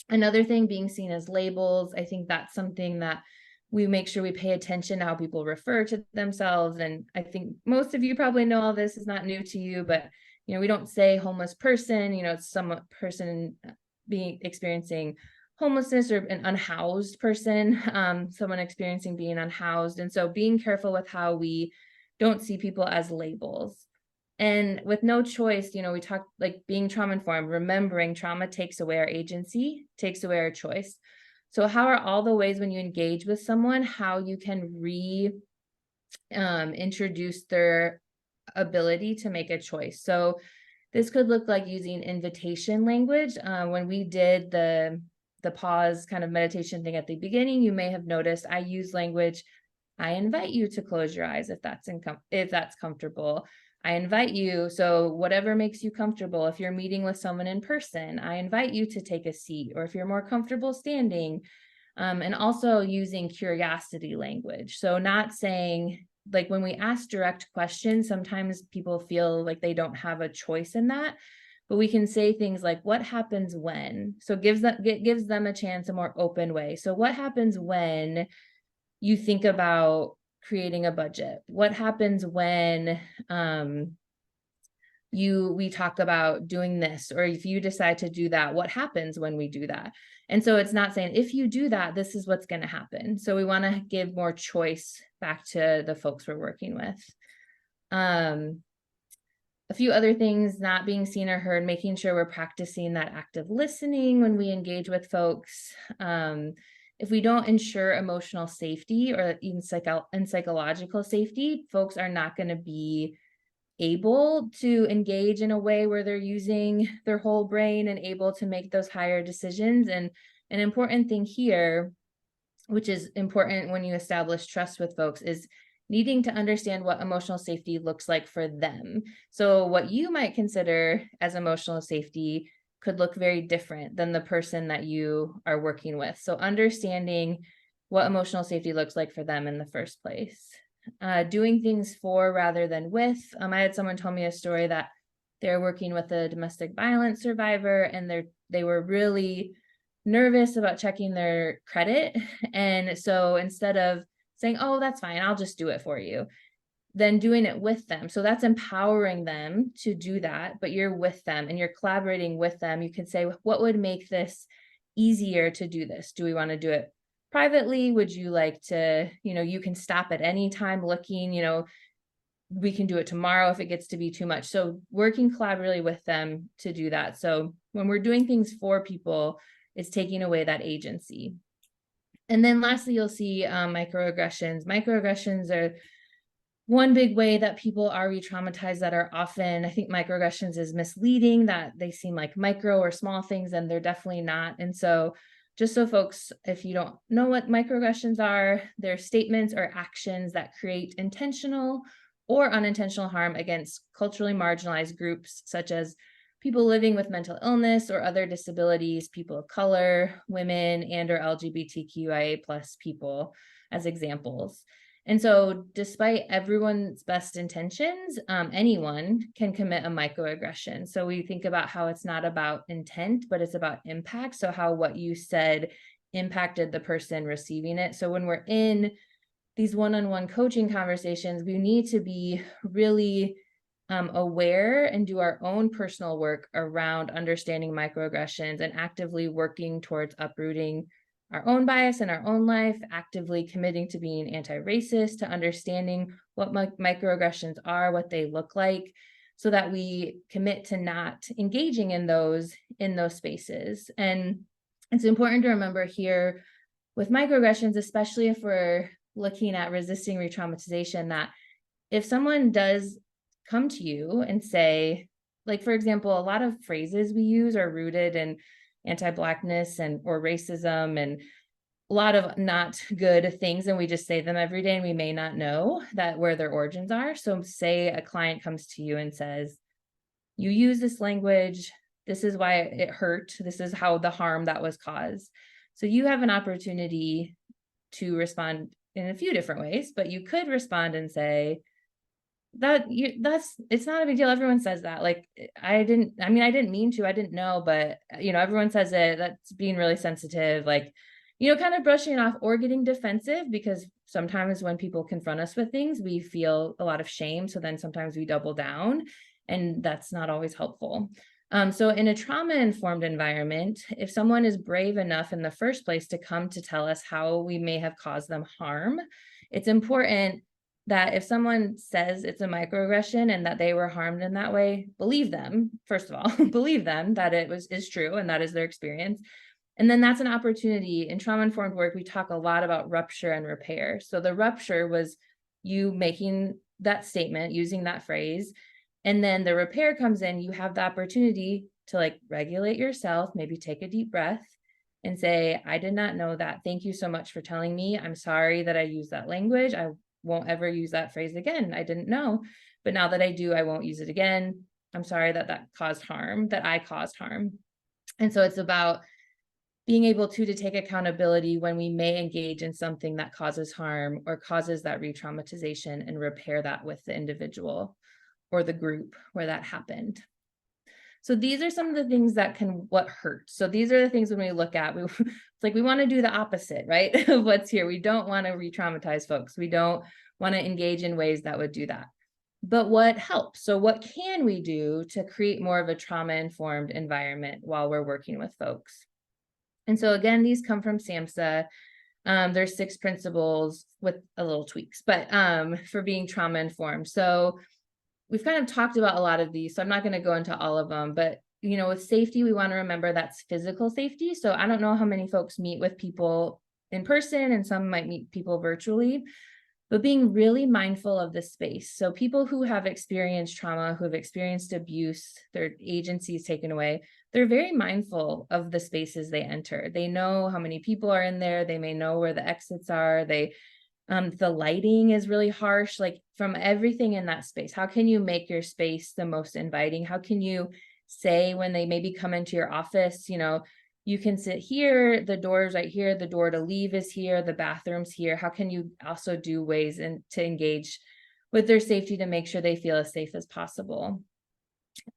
Another thing, being seen as labels. I think that's something that we make sure we pay attention to how people refer to themselves. And I think most of you probably know all this is not new to you, but we don't say homeless person, it's some person experiencing homelessness, or an unhoused person, someone experiencing being unhoused. And so being careful with how we don't see people as labels. And with no choice, we talk like being trauma informed, remembering trauma takes away our agency, takes away our choice. So how are all the ways when you engage with someone, how you can introduce their ability to make a choice? So this could look like using invitation language. When we did the pause kind of meditation thing at the beginning, you may have noticed I use language. I invite you to close your eyes if that's comfortable. I invite you, so whatever makes you comfortable. If you're meeting with someone in person, I invite you to take a seat, or if you're more comfortable standing, and also using curiosity language. So not saying, like when we ask direct questions, sometimes people feel like they don't have a choice in that, but we can say things like, what happens when? So gives them a chance, a more open way. So what happens when you think about creating a budget? What happens when we talk about doing this, or if you decide to do that, what happens when we do that? And so it's not saying, if you do that, this is what's going to happen. So we want to give more choice back to the folks we're working with. A few other things: not being seen or heard, making sure we're practicing that active listening when we engage with folks. If we don't ensure emotional safety, or even psychological safety, folks are not going to be able to engage in a way where they're using their whole brain and able to make those higher decisions. And an important thing here, which is important when you establish trust with folks, is needing to understand what emotional safety looks like for them. So what you might consider as emotional safety could look very different than the person that you are working with. So understanding what emotional safety looks like for them in the first place. Doing things for rather than with. I had someone tell me a story that they're working with a domestic violence survivor, and they were really nervous about checking their credit. And so instead of saying, oh, that's fine, I'll just do it for you, then doing it with them. So that's empowering them to do that, but you're with them and you're collaborating with them. You can say, what would make this easier to do this? Do we want to do it privately? Would you like to, you can stop at any time looking, we can do it tomorrow if it gets to be too much. So working collaboratively with them to do that. So when we're doing things for people, it's taking away that agency. And then lastly, you'll see microaggressions. Microaggressions are one big way that people are re-traumatized, that are often, I think microaggressions is misleading, that they seem like micro or small things, and they're definitely not. And so just so folks, if you don't know what microaggressions are, they're statements or actions that create intentional or unintentional harm against culturally marginalized groups, such as people living with mental illness or other disabilities, people of color, women, and or LGBTQIA+ people, as examples. And so despite everyone's best intentions, anyone can commit a microaggression. So we think about how it's not about intent, but it's about impact. So how what you said impacted the person receiving it. So when we're in these one-on-one coaching conversations, we need to be really aware and do our own personal work around understanding microaggressions and actively working towards uprooting our own bias in our own life, actively committing to being anti-racist, to understanding what microaggressions are, what they look like, so that we commit to not engaging in those spaces. And it's important to remember here with microaggressions, especially if we're looking at resisting re-traumatization, that if someone does come to you and say, like, for example, a lot of phrases we use are rooted in anti-Blackness or racism and a lot of not good things, and we just say them every day and we may not know that where their origins are. So say a client comes to you and says, you use this language, this is why it hurt, this is how the harm that was caused. So you have an opportunity to respond in a few different ways, but you could respond and say, it's not a big deal. Everyone says that. Like, I didn't mean to, I didn't know, but everyone says it. That's being really sensitive, like, kind of brushing it off or getting defensive, because sometimes when people confront us with things, we feel a lot of shame. So then sometimes we double down, and that's not always helpful. So in a trauma-informed environment, if someone is brave enough in the first place to come to tell us how we may have caused them harm, it's important that if someone says it's a microaggression and that they were harmed in that way, believe them, first of all, believe them that is true and that is their experience. And then that's an opportunity. In trauma-informed work, we talk a lot about rupture and repair. So the rupture was you making that statement, using that phrase. And then the repair comes in, you have the opportunity to like regulate yourself, maybe take a deep breath and say, I did not know that. Thank you so much for telling me. I'm sorry that I used that language. I won't ever use that phrase again. I didn't know, but now that I do, I won't use it again. I'm sorry that caused harm, that I caused harm. And so it's about being able to take accountability when we may engage in something that causes harm or causes that re-traumatization, and repair that with the individual or the group where that happened. So these are some of the things that what hurts. So these are the things when we look at, it's like we want to do the opposite, right? Of what's here. We don't want to re-traumatize folks. We don't want to engage in ways that would do that. But what helps? So what can we do to create more of a trauma-informed environment while we're working with folks? And so again, these come from SAMHSA. There's 6 principles with a little tweaks, but for being trauma-informed. So we've kind of talked about a lot of these, so I'm not going to go into all of them, but with safety, we want to remember that's physical safety. So I don't know how many folks meet with people in person, and some might meet people virtually, but being really mindful of the space. So people who have experienced trauma, who have experienced abuse, their agency is taken away, they're very mindful of the spaces they enter. They know how many people are in there. They may know where the exits are. The lighting is really harsh, like from everything in that space. How can you make your space the most inviting? How can you say when they maybe come into your office, you can sit here, the door's right here, the door to leave is here, the bathroom's here. How can you also do ways to engage with their safety to make sure they feel as safe as possible?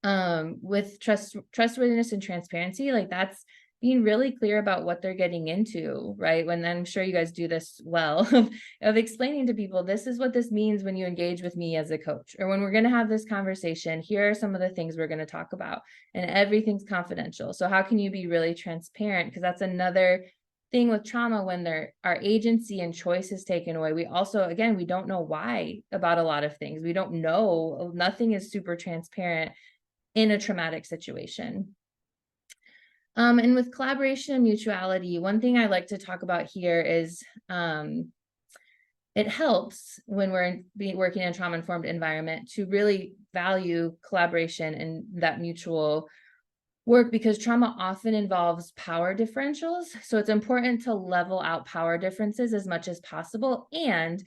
With trustworthiness and transparency, like that's being really clear about what they're getting into, right? When I'm sure you guys do this well, of explaining to people, this is what this means when you engage with me as a coach, or when we're going to have this conversation, here are some of the things we're going to talk about, and everything's confidential. So how can you be really transparent? Because that's another thing with trauma, when our agency and choice is taken away. We also, again, we don't know why about a lot of things. We don't know, nothing is super transparent in a traumatic situation. And with collaboration and mutuality, one thing I like to talk about here is it helps when we're working in a trauma-informed environment to really value collaboration and that mutual work, because trauma often involves power differentials. So it's important to level out power differences as much as possible. And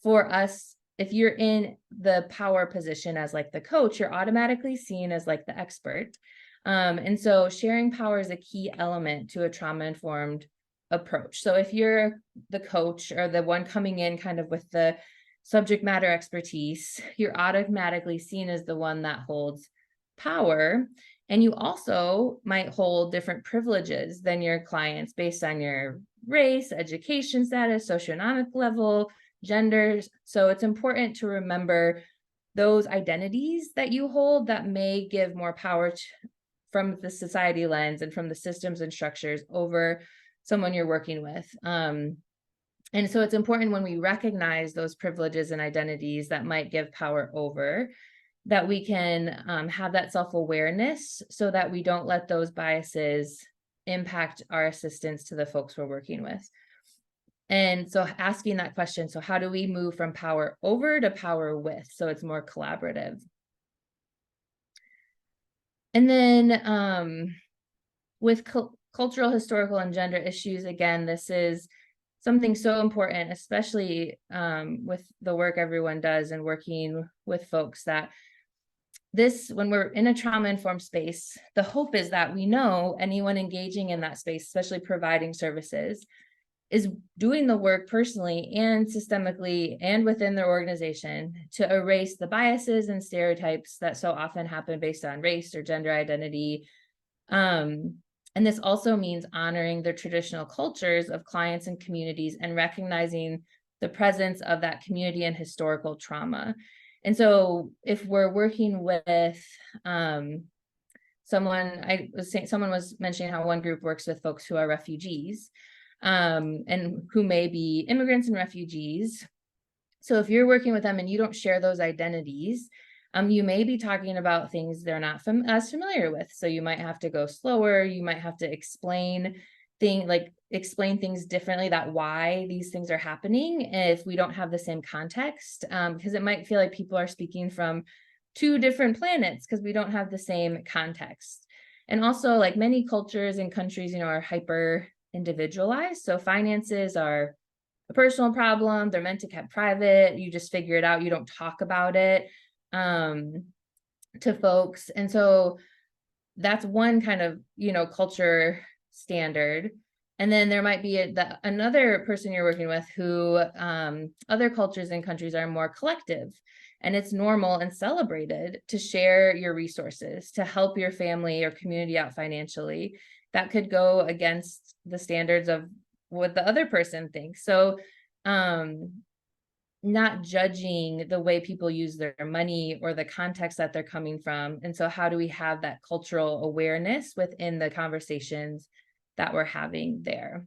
for us, if you're in the power position as like the coach, you're automatically seen as like the expert. And so sharing power is a key element to a trauma-informed approach. So if you're the coach or the one coming in kind of with the subject matter expertise, you're automatically seen as the one that holds power. And you also might hold different privileges than your clients based on your race, education status, socioeconomic level, genders. So it's important to remember those identities that you hold that may give more power from the society lens and from the systems and structures over someone you're working with. And so it's important when we recognize those privileges and identities that might give power over, that we can have that self-awareness so that we don't let those biases impact our assistance to the folks we're working with. And so asking that question, so how do we move from power over to power with, so it's more collaborative? And then with cultural, historical, and gender issues, again, this is something so important, especially with the work everyone does and working with folks, that when we're in a trauma-informed space, the hope is that we know anyone engaging in that space, especially providing services, is doing the work personally and systemically and within their organization to erase the biases and stereotypes that so often happen based on race or gender identity. And this also means honoring the traditional cultures of clients and communities and recognizing the presence of that community and historical trauma. And so if we're working with someone was mentioning how one group works with folks who are refugees, and who may be immigrants and refugees. So if you're working with them and you don't share those identities, you may be talking about things they're not as familiar with. So you might have to go slower. You might have to explain things differently, that why these things are happening if we don't have the same context, because it might feel like people are speaking from two different planets because we don't have the same context. And also, like, many cultures and countries, are hyper individualized. So finances are a personal problem. They're meant to kept private. You just figure it out. You don't talk about it to folks. And so that's one kind of, culture standard. And then there might be another person you're working with who other cultures and countries are more collective. And it's normal and celebrated to share your resources, to help your family or community out financially. That could go against the standards of what the other person thinks. So not judging the way people use their money or the context that they're coming from. And so how do we have that cultural awareness within the conversations that we're having there?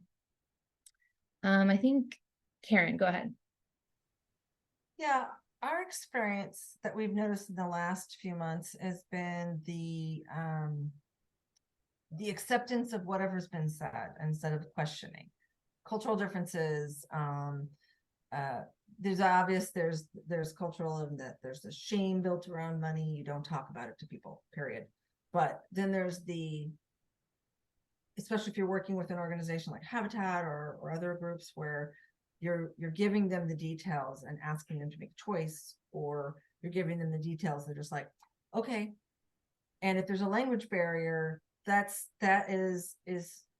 I think, Karen, go ahead. Yeah, our experience that we've noticed in the last few months has been the acceptance of whatever's been said instead of questioning. Cultural differences, there's cultural, and that there's a shame built around money. You don't talk about it to people, period. But then there's especially if you're working with an organization like Habitat or other groups where you're giving them the details and asking them to make a choice, or you're giving them the details, they're just like, okay. And if there's a language barrier, that is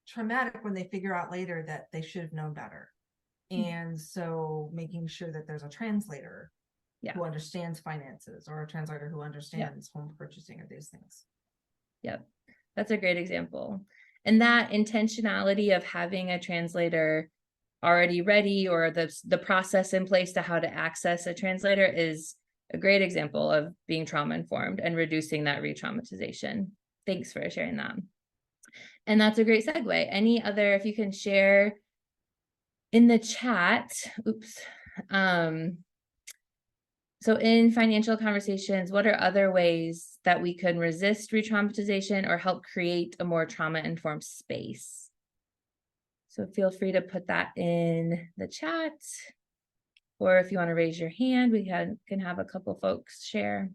traumatic when they figure out later that they should have known better. And so making sure that there's a translator who understands finances, or a translator who understands home purchasing, or these things. Yep, that's a great example. And that intentionality of having a translator already ready, or the process in place to how to access a translator, is a great example of being trauma informed and reducing that re-traumatization. Thanks for sharing that. And that's a great segue. Any other, if you can share in the chat, so in financial conversations, what are other ways that we can resist re-traumatization or help create a more trauma-informed space? So feel free to put that in the chat, or if you want to raise your hand, we can have a couple folks share.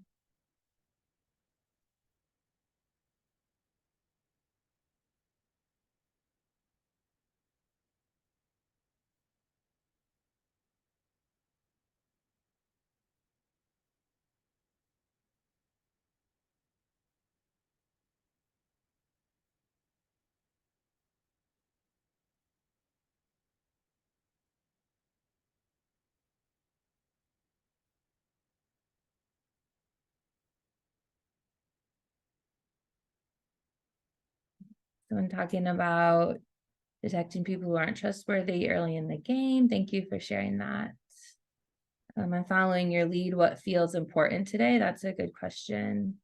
So I'm talking about detecting people who aren't trustworthy early in the game. Thank you for sharing that. I'm following your lead. What feels important today? That's a good question.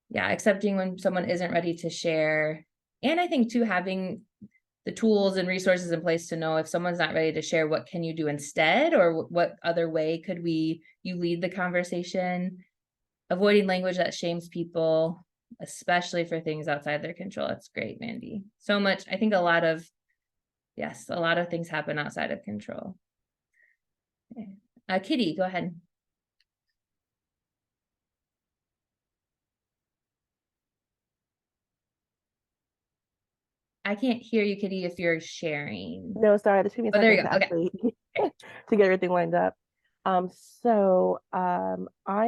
Yeah, accepting when someone isn't ready to share. And I think too, having the tools and resources in place to know if someone's not ready to share, what can you do instead? Or what other way could you lead the conversation? Avoiding language that shames people, especially for things outside their control. That's great, Mandy. So much. I think a lot of things happen outside of control. Okay. Kitty, go ahead. I can't hear you, Kitty, if you're sharing. No, sorry, this took me a Oh, there you second go. to Okay. actually to get everything lined up. I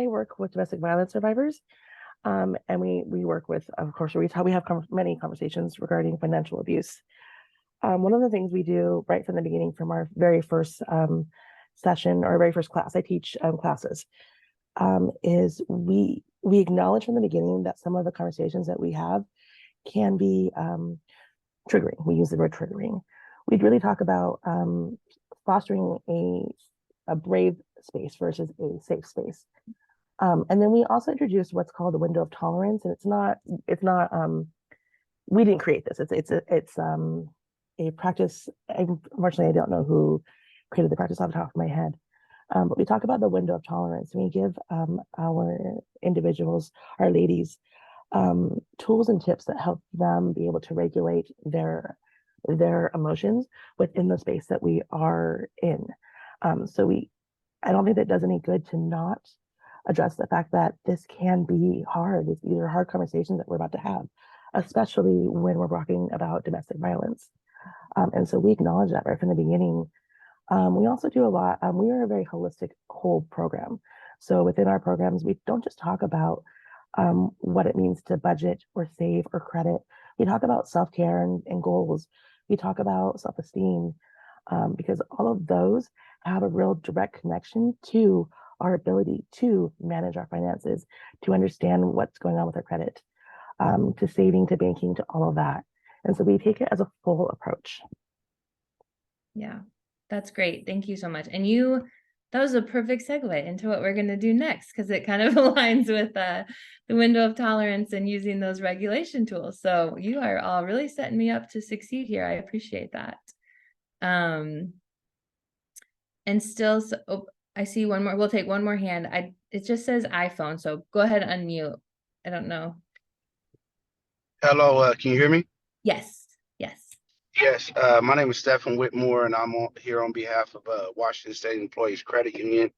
work with domestic violence survivors, and we work with, of course, we have many conversations regarding financial abuse. One of the things we do right from the beginning, from our very first session or very first class, I teach classes, is we acknowledge from the beginning that some of the conversations that we have can be triggering. We use the word triggering. We'd really talk about fostering a brave space versus a safe space. And then we also introduced what's called the window of tolerance, and it's not we didn't create this. It's a practice. Unfortunately, I don't know who created the practice off the top of my head. But we talk about the window of tolerance. We give our individuals, our ladies, tools and tips that help them be able to regulate their emotions within the space that we are in. I don't think that does any good to not address the fact that this can be hard. These are hard conversations that we're about to have, especially when we're talking about domestic violence. And so we acknowledge that right from the beginning. We also do a lot. We are a very holistic whole program. So within our programs, we don't just talk about what it means to budget or save or credit. We talk about self-care and goals. We talk about self-esteem, because all of those have a real direct connection to our ability to manage our finances, to understand what's going on with our credit, to saving, to banking, to all of that. And so we take it as a full approach. Yeah, that's great. Thank you so much. And that was a perfect segue into what we're going to do next, because it kind of aligns with the window of tolerance and using those regulation tools. So you are all really setting me up to succeed here. I appreciate that. And still, I see one more. We'll take one more hand. It just says iPhone. So go ahead and unmute. I don't know. Hello, can you hear me? Yes. Yes. Yes, my name is Stephen Whitmore, and I'm here on behalf of Washington State Employees Credit Union.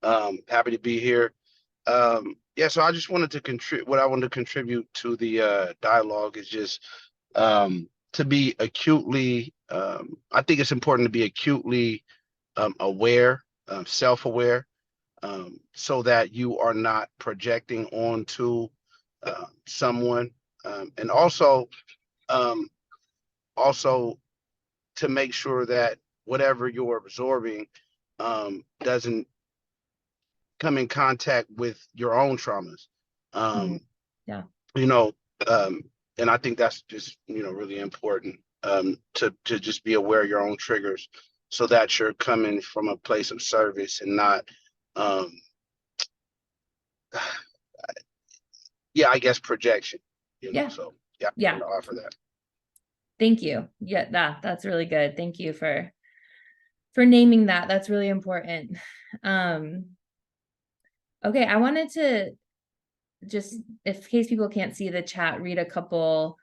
Happy to be here. Yeah, so I just wanted to contribute. What I wanted to contribute to the dialogue is just to be acutely. I think it's important to be acutely aware, self-aware, so that you are not projecting onto someone, and also to make sure that whatever you're absorbing doesn't come in contact with your own traumas. Yeah. You know, and I think that's just, really important, to just be aware of your own triggers, so that you're coming from a place of service and not, yeah, I guess projection, Yeah. so yeah, Yeah. I'm gonna offer that. Thank you. Yeah, that's really good. Thank you for naming that. That's really important. Okay, I wanted to just, in case people can't see the chat, read a couple.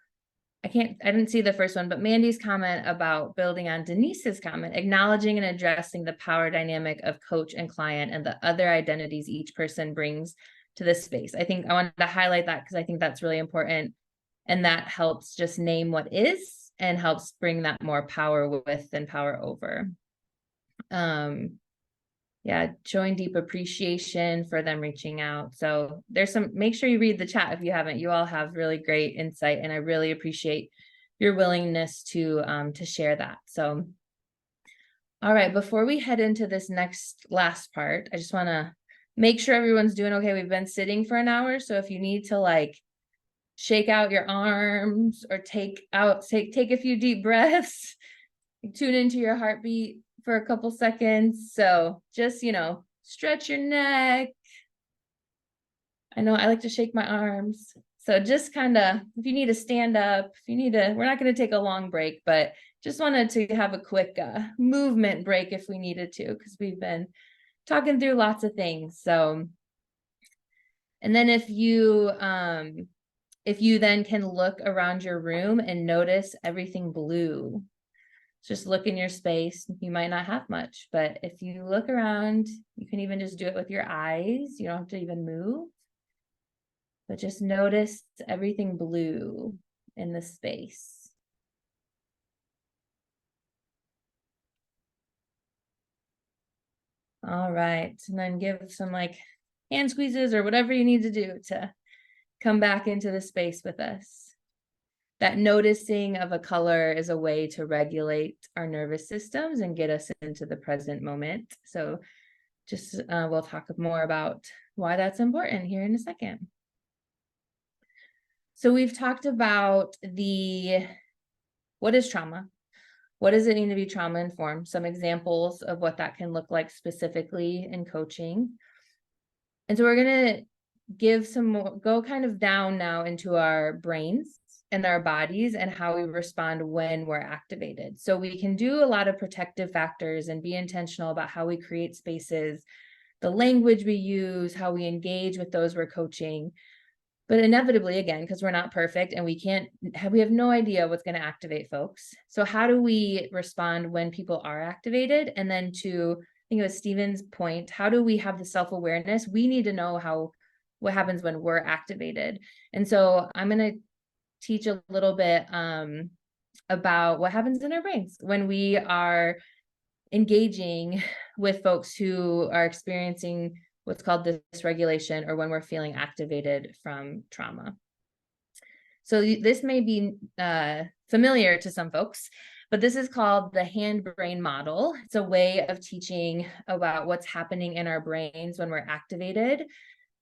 I didn't see the first one, but Mandy's comment about building on Denise's comment, acknowledging and addressing the power dynamic of coach and client and the other identities each person brings to this space. I think I wanted to highlight that because I think that's really important. And that helps just name what is and helps bring that more power with and power over. Yeah, showing deep appreciation for them reaching out. So make sure you read the chat if you haven't. You all have really great insight, and I really appreciate your willingness to share that. So, all right, before we head into this last part, I just want to make sure everyone's doing okay. We've been sitting for an hour, so if you need to shake out your arms or take a few deep breaths, tune into your heartbeat for a couple seconds. So just, stretch your neck. I know I like to shake my arms. So just kind of, if you need to stand up, we're not going to take a long break, but just wanted to have a quick movement break if we needed to, because we've been talking through lots of things. So, and then if you then can look around your room and notice everything blue. Just look in your space. You might not have much, but if you look around, you can even just do it with your eyes. You don't have to even move, but just notice everything blue in the space. All right. And then give some hand squeezes or whatever you need to do to come back into the space with us. that noticing of a color is a way to regulate our nervous systems and get us into the present moment. So just we'll talk more about why that's important here in a second. So we've talked about what is trauma? What does it mean to be trauma informed? Some examples of what that can look like specifically in coaching. And so we're going to give some more, go kind of down now into our brains and our bodies and how we respond when we're activated. So we can do a lot of protective factors and be intentional about how we create spaces, the language we use, how we engage with those we're coaching. But inevitably, again, because we're not perfect and we have no idea what's going to activate folks. So how do we respond when people are activated? And then to, I think it was Stephen's point, how do we have the self-awareness? We need to know what happens when we're activated. And so I'm going to teach a little bit about what happens in our brains when we are engaging with folks who are experiencing what's called dysregulation, or when we're feeling activated from trauma. So this may be familiar to some folks, but this is called the hand-brain model. It's a way of teaching about what's happening in our brains when we're activated.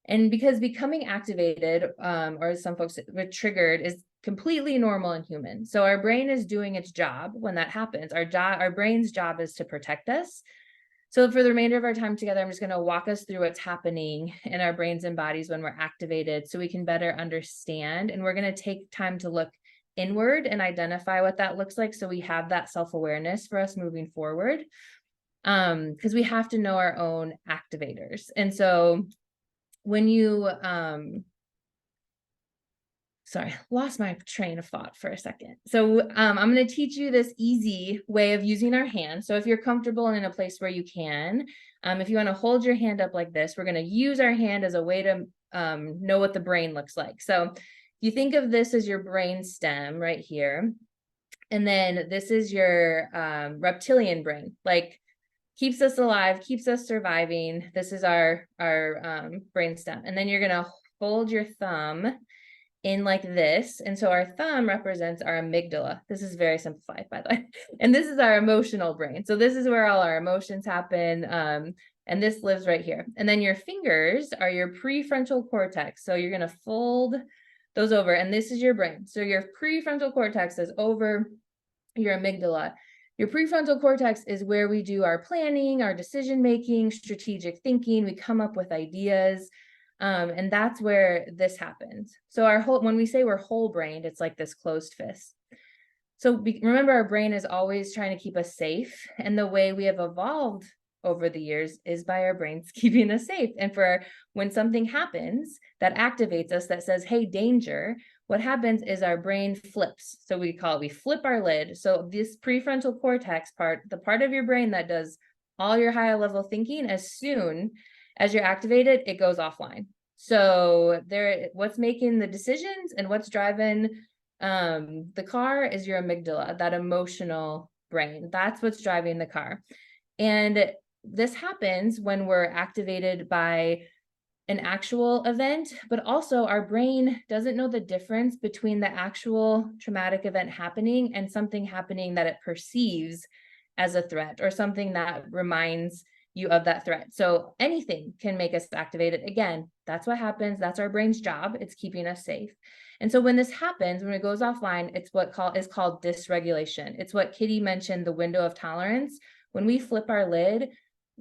And because becoming activated, or as some folks were triggered, is completely normal and human. So our brain is doing its job when that happens. Our brain's job is to protect us. So for the remainder of our time together, I'm just going to walk us through what's happening in our brains and bodies when we're activated so we can better understand. And we're going to take time to look inward and identify what that looks like so we have that self-awareness for us moving forward. Because we have to know our own activators. And so when you, sorry, lost my train of thought for a second. So I'm going to teach you this easy way of using our hands. So if you're comfortable and in a place where you can, if you want to hold your hand up like this, we're going to use our hand as a way to know what the brain looks like. So if you think of this as your brain stem right here, and then this is your reptilian brain, like keeps us alive, keeps us surviving. This is our brain stem. And then you're going to hold your thumb in like this. And so our thumb represents our amygdala. This is very simplified, by the way. And this is our emotional brain. So this is where all our emotions happen. And this lives right here. And then your fingers are your prefrontal cortex. So you're going to fold those over. And this is your brain. So your prefrontal cortex is over your amygdala. Your prefrontal cortex is where we do our planning, our decision-making, strategic thinking. We come up with ideas. And that's where this happens. So when we say we're whole-brained, it's like this closed fist. So remember, our brain is always trying to keep us safe. And the way we have evolved over the years is by our brains keeping us safe. And for when something happens that activates us, that says, hey, danger, what happens is our brain flips. So we flip our lid. So this prefrontal cortex part, the part of your brain that does all your higher level thinking, as soon as you're activated, it goes offline. So what's making the decisions and what's driving the car is your amygdala, that emotional brain. That's what's driving the car. And this happens when we're activated by an actual event, but also our brain doesn't know the difference between the actual traumatic event happening and something happening that it perceives as a threat or something that reminds you of that threat. So anything can make us activated. Again, that's what happens. That's our brain's job. It's keeping us safe. And so when this happens, when it goes offline, it's is called dysregulation. It's what Kitty mentioned, the window of tolerance. When we flip our lid,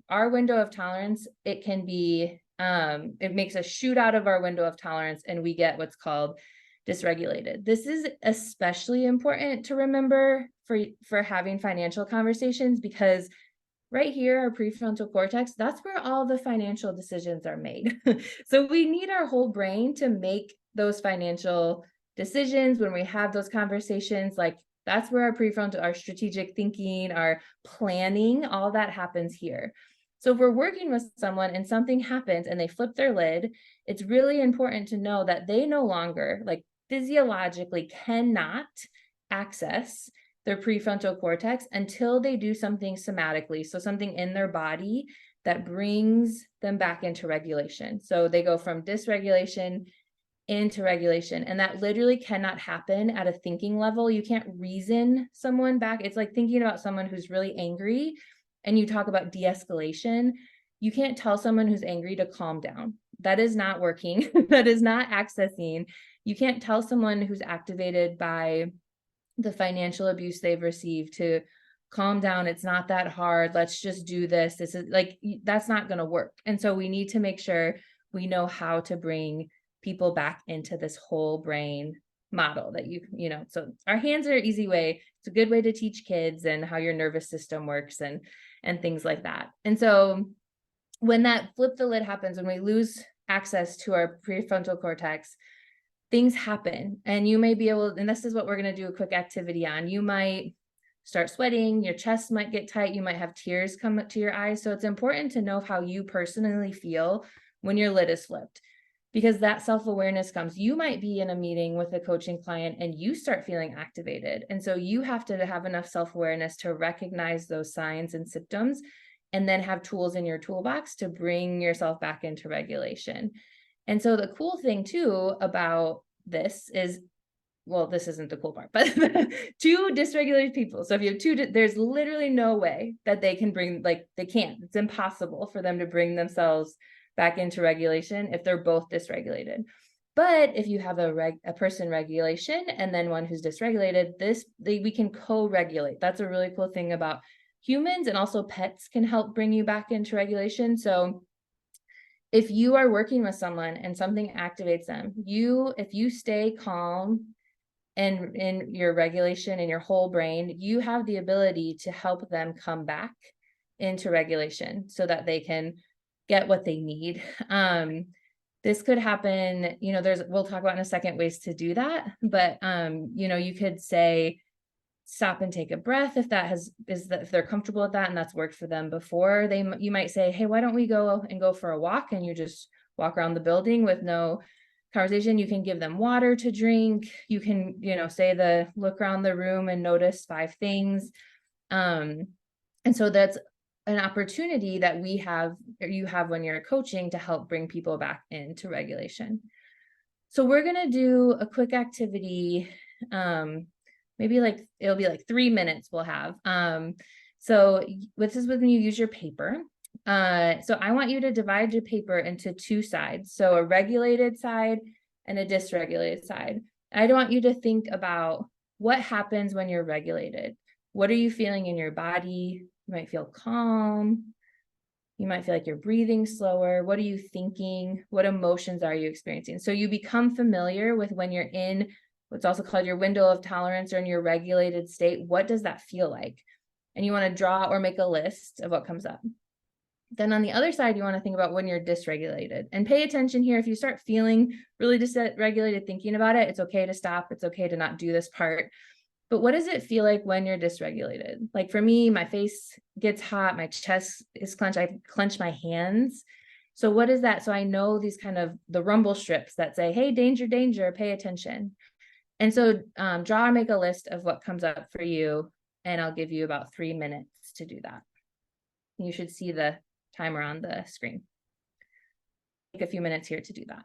our window of tolerance, it can be, it makes us shoot out of our window of tolerance and we get what's called dysregulated. This is especially important to remember for having financial conversations, because right here, our prefrontal cortex, that's where all the financial decisions are made. So we need our whole brain to make those financial decisions when we have those conversations. Like that's where our prefrontal, our strategic thinking, our planning, all that happens here. So if we're working with someone and something happens and they flip their lid, it's really important to know that they no longer, like physiologically, cannot access their prefrontal cortex until they do something somatically. So something in their body that brings them back into regulation. So they go from dysregulation into regulation. And that literally cannot happen at a thinking level. You can't reason someone back. It's like thinking about someone who's really angry and you talk about de-escalation. You can't tell someone who's angry to calm down. That is not working. That is not accessing. You can't tell someone who's activated by the financial abuse they've received to calm down. It's not that hard. Let's just do this. This is like, that's not going to work. And so we need to make sure we know how to bring people back into this whole brain model that you know, so our hands are an easy way. It's a good way to teach kids and how your nervous system works and things like that. And so when that flip the lid happens, when we lose access to our prefrontal cortex, things happen. And you may be able, and this is what we're going to do a quick activity on. You might start sweating, your chest might get tight, you might have tears come up to your eyes. So it's important to know how you personally feel when your lid is flipped, because that self-awareness comes. You might be in a meeting with a coaching client and you start feeling activated. And so you have to have enough self-awareness to recognize those signs and symptoms, and then have tools in your toolbox to bring yourself back into regulation. And so the cool thing too about this is, well, this isn't the cool part, but two dysregulated people. So if you have two, there's literally no way that they can bring, like they can't, it's impossible for them to bring themselves back into regulation if they're both dysregulated. But if you have a person regulation and then one who's dysregulated, we can co-regulate. That's a really cool thing about humans, and also pets can help bring you back into regulation. So if you are working with someone and something activates them, if you stay calm and in your regulation in your whole brain, you have the ability to help them come back into regulation so that they can get what they need. This could happen, you know, we'll talk about in a second ways to do that, but you know, you could say, stop and take a breath if if they're comfortable with that and that's worked for them before. You might say, hey, why don't we go for a walk, and you just walk around the building with no conversation. You can give them water to drink. You can, you know, say look around the room and notice 5 things. And so that's an opportunity that you have when you're coaching to help bring people back into regulation. So we're going to do a quick activity. Maybe it'll be like 3 minutes we'll have. So this is when you use your paper. So I want you to divide your paper into 2 sides. So a regulated side and a dysregulated side. I want you to think about what happens when you're regulated. What are you feeling in your body? You might feel calm. You might feel like you're breathing slower. What are you thinking? What emotions are you experiencing? So you become familiar with when you're in what's also called your window of tolerance or in your regulated state. What does that feel like? And you want to draw or make a list of what comes up. Then on the other side, you want to think about when you're dysregulated, and pay attention here. If you start feeling really dysregulated thinking about it, it's okay to stop. It's okay to not do this part. But what does it feel like when you're dysregulated? Like for me, my face gets hot, my chest is clenched, I clench my hands. So what is that? So I know these kind of the rumble strips that say, hey, danger, danger, pay attention. And so draw or make a list of what comes up for you, and I'll give you about 3 minutes to do that. You should see the timer on the screen. Take a few minutes here to do that.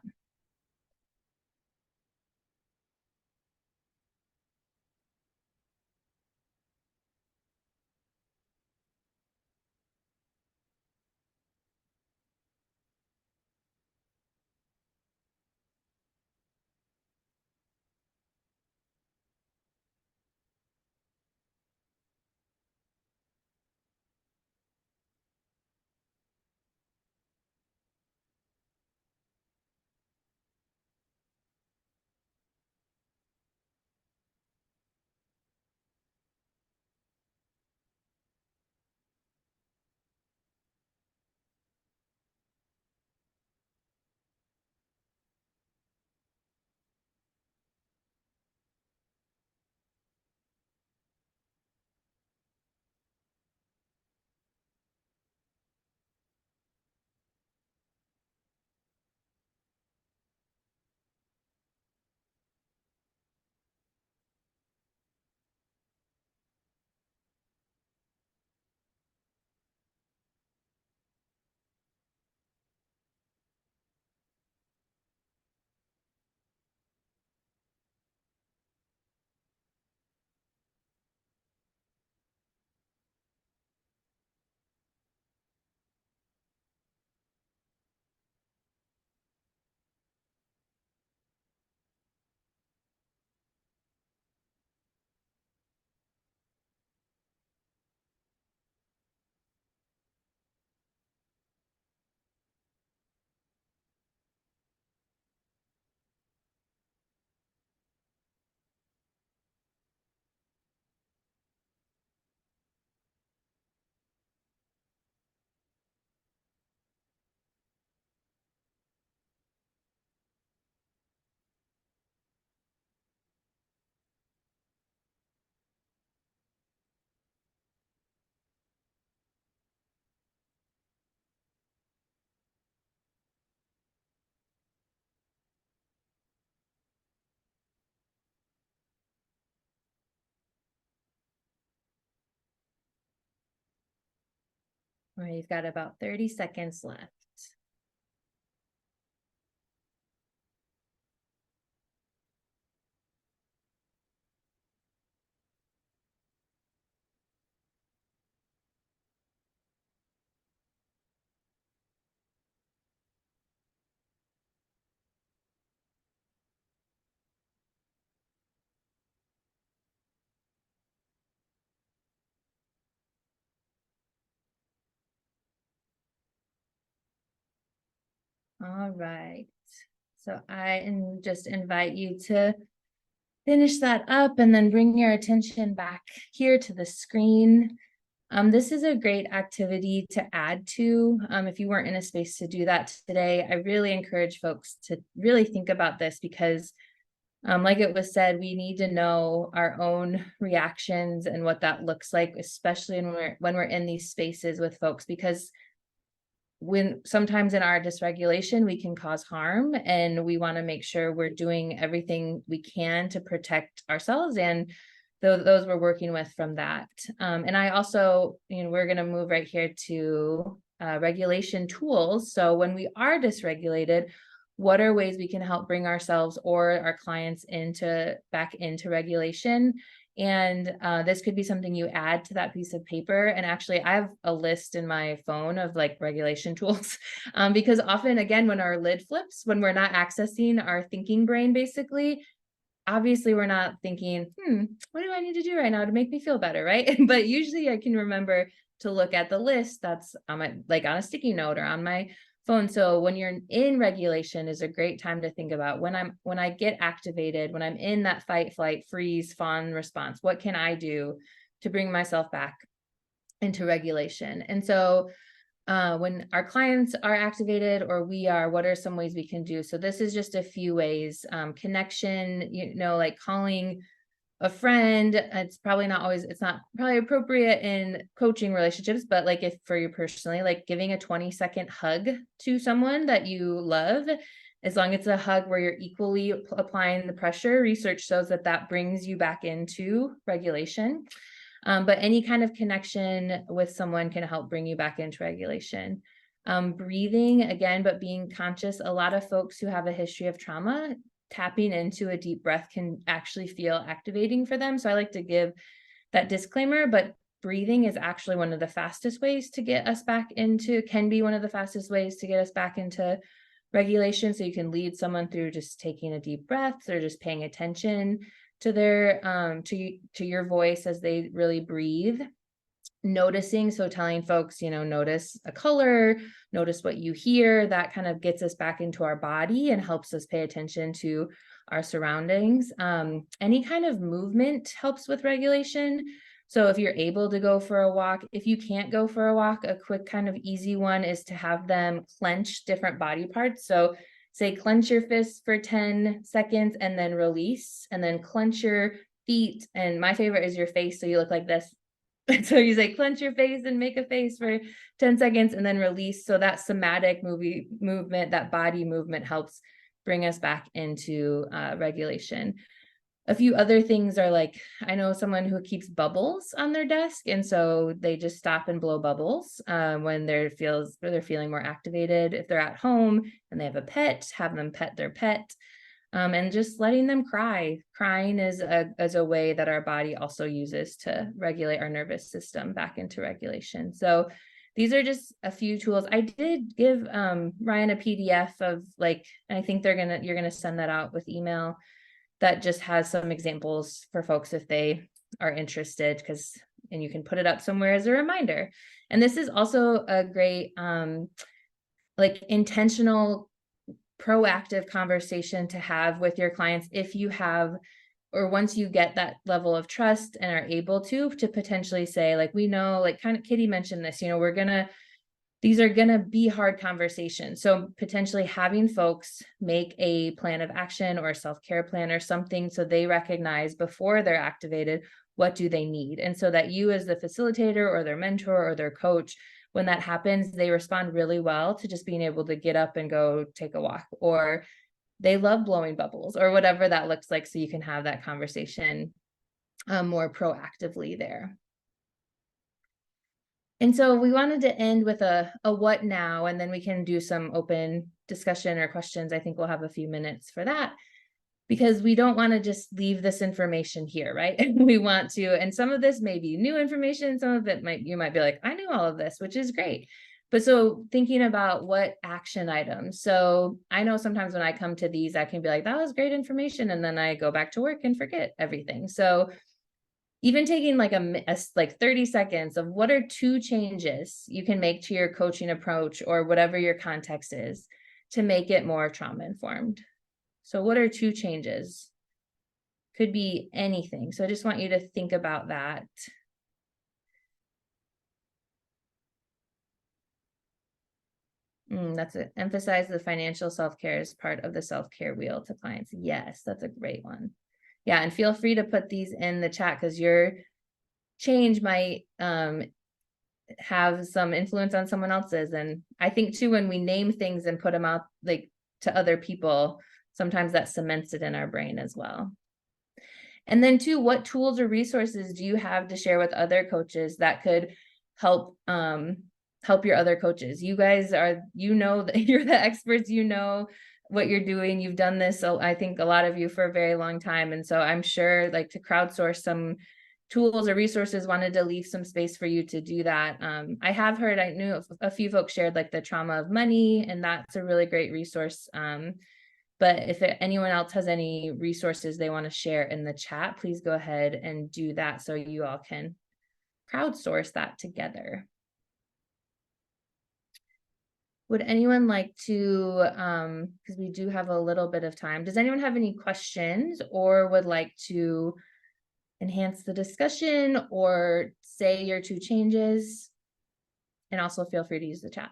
All right, you've got about 30 seconds left. All right. So just invite you to finish that up and then bring your attention back here to the screen. This is a great activity to add to. If you weren't in a space to do that today, I really encourage folks to really think about this because like it was said, we need to know our own reactions and what that looks like, especially when we're in these spaces with folks, because when sometimes in our dysregulation, we can cause harm, and we want to make sure we're doing everything we can to protect ourselves and those we're working with from that. And I also, we're going to move right here to regulation tools. So when we are dysregulated, what are ways we can help bring ourselves or our clients back into regulation? And this could be something you add to that piece of paper. And actually, I have a list in my phone of like regulation tools because often, again, when our lid flips, when we're not accessing our thinking brain, basically, obviously we're not thinking, what do I need to do right now to make me feel better, right? But usually I can remember to look at the list that's on my, like on a sticky note or on my phone. So when you're in regulation is a great time to think about when I get activated, when I'm in that fight, flight, freeze, fawn response, what can I do to bring myself back into regulation? And so when our clients are activated or we are, what are some ways we can do? So this is just a few ways. Connection, like calling a friend. It's not probably appropriate in coaching relationships, but like if for you personally, like giving a 20-second hug to someone that you love, as long as it's a hug where you're equally applying the pressure, research shows that brings you back into regulation. But any kind of connection with someone can help bring you back into regulation. Breathing again, but being conscious. A lot of folks who have a history of trauma, tapping into a deep breath can actually feel activating for them. So I like to give that disclaimer, but breathing is actually one of the fastest ways to get us back into, can be one of the fastest ways to get us back into regulation. So you can lead someone through just taking a deep breath or just paying attention to their to your voice as they really breathe. Noticing, so telling folks, notice a color, notice what you hear. That kind of gets us back into our body and helps us pay attention to our surroundings. Any kind of movement helps with regulation. So if you're able to go for a walk, if you can't go for a walk, a quick kind of easy one is to have them clench different body parts. So say clench your fists for 10 seconds and then release, and then clench your feet. And my favorite is your face. So you look like this. So you say clench your face and make a face for 10 seconds and then release. So that somatic movement, that body movement helps bring us back into regulation. A few other things are like, I know someone who keeps bubbles on their desk. And so they just stop and blow bubbles when they're feeling more activated. If they're at home and they have a pet, have them pet their pet. And just letting them cry. Crying is a way that our body also uses to regulate our nervous system back into regulation. So these are just a few tools. I did give Ryan a PDF of I think you're gonna send that out with email that just has some examples for folks if they are interested, and you can put it up somewhere as a reminder. And this is also a great intentional proactive conversation to have with your clients if you have, or once you get that level of trust and are able to potentially say, we know, kind of Kitty mentioned this, these are gonna be hard conversations. So potentially having folks make a plan of action or a self-care plan or something so they recognize before they're activated, what do they need? And so that you as the facilitator or their mentor or their coach, when that happens, they respond really well to just being able to get up and go take a walk, or they love blowing bubbles or whatever that looks like. So you can have that conversation more proactively there. And so we wanted to end with a what now, and then we can do some open discussion or questions. I think we'll have a few minutes for that, because we don't want to just leave this information here, right? We want to, and some of this may be new information, some of it you might be like, I knew all of this, which is great. But so thinking about what action items. So I know sometimes when I come to these, I can be like, that was great information. And then I go back to work and forget everything. So even taking like like 30 seconds of what are 2 changes you can make to your coaching approach or whatever your context is to make it more trauma informed. So what are 2 changes? Could be anything. So I just want you to think about that. That's it. Emphasize the financial self-care as part of the self-care wheel to clients. Yes, that's a great one. Yeah, and feel free to put these in the chat, because your change might have some influence on someone else's. And I think too, when we name things and put them out like to other people, sometimes that cements it in our brain as well. And then too, what tools or resources do you have to share with other coaches that could help help your other coaches? You guys are, that you're the experts, what you're doing. You've done this, so I think a lot of you, for a very long time. And so I'm sure, like, to crowdsource some tools or resources, wanted to leave some space for you to do that. I have heard, I knew a few folks shared like the trauma of money, and that's a really great resource. But if anyone else has any resources they want to share in the chat, please go ahead and do that so you all can crowdsource that together. Would anyone like to, because we do have a little bit of time, does anyone have any questions or would like to enhance the discussion or say your 2 changes? And also feel free to use the chat.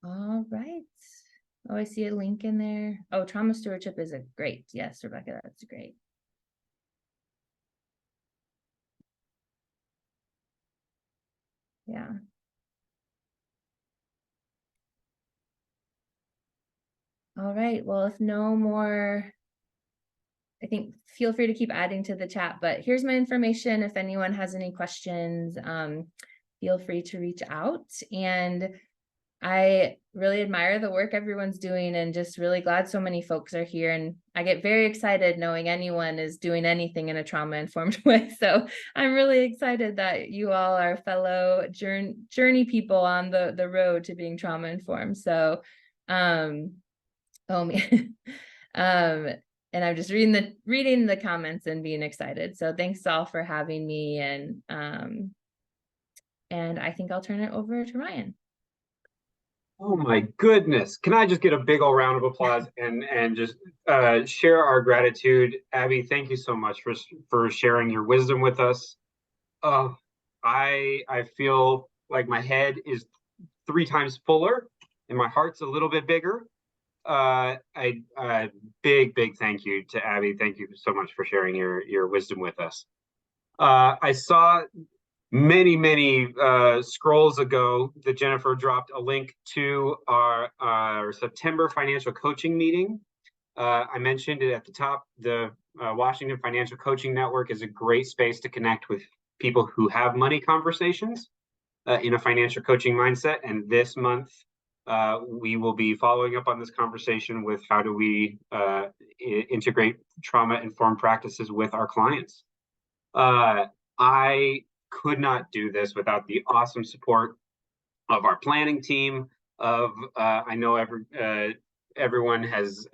All right. Oh, I see a link in there. Oh, trauma stewardship is a great. Yes, Rebecca, that's great. Yeah. All right. Well, if no more, I think feel free to keep adding to the chat, but here's my information. If anyone has any questions, feel free to reach out. And I really admire the work everyone's doing, and just really glad so many folks are here. And I get very excited knowing anyone is doing anything in a trauma-informed way. So I'm really excited that you all are fellow journey people on the road to being trauma-informed. So, oh man, and I'm just reading the comments and being excited. So thanks all for having me, and I think I'll turn it over to Ryan. Oh my goodness. Can I just get a big old round of applause and just share our gratitude. Abby, thank you so much for sharing your wisdom with us. I feel like my head is 3 times fuller and my heart's a little bit bigger. Big thank you to Abby. Thank you so much for sharing your wisdom with us. I saw many scrolls ago that Jennifer dropped a link to our September financial coaching meeting. I mentioned it at the top. The Washington Financial Coaching Network is a great space to connect with people who have money conversations in a financial coaching mindset. And this month, we will be following up on this conversation with how do we integrate trauma-informed practices with our clients. I could not do this without the awesome support of our planning team. I know everyone has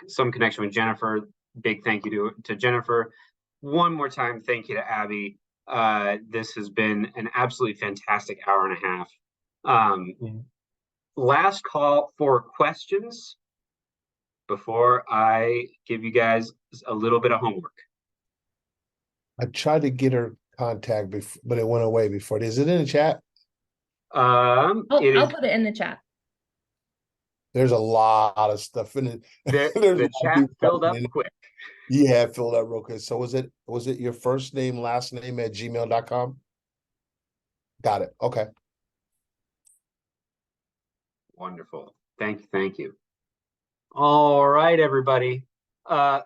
some connection with Jennifer. Big thank you to Jennifer. One more time, thank you to Abby. This has been an absolutely fantastic hour and a half. Last call for questions before I give you guys a little bit of homework. I tried to get her contact before, but it went away before. Is it in the chat? I'll put it in the chat. There's a lot of stuff in it. The chat filled up quick. Yeah, fill that real quick. So was it your first name, last name at gmail.com? Got it. Okay. Wonderful. Thank you. Thank you. All right, everybody.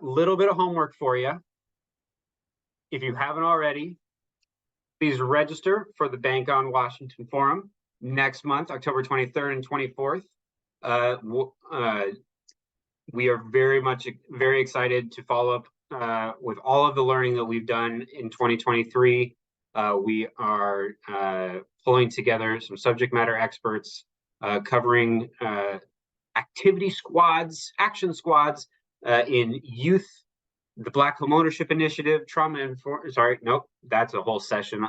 Little bit of homework for you. If you haven't already, please register for the Bank on Washington Forum next month, October 23rd and 24th. We are very excited to follow up with all of the learning that we've done in 2023. We are pulling together some subject matter experts covering activity squads, action squads in youth, the Black Homeownership Initiative, that's a whole session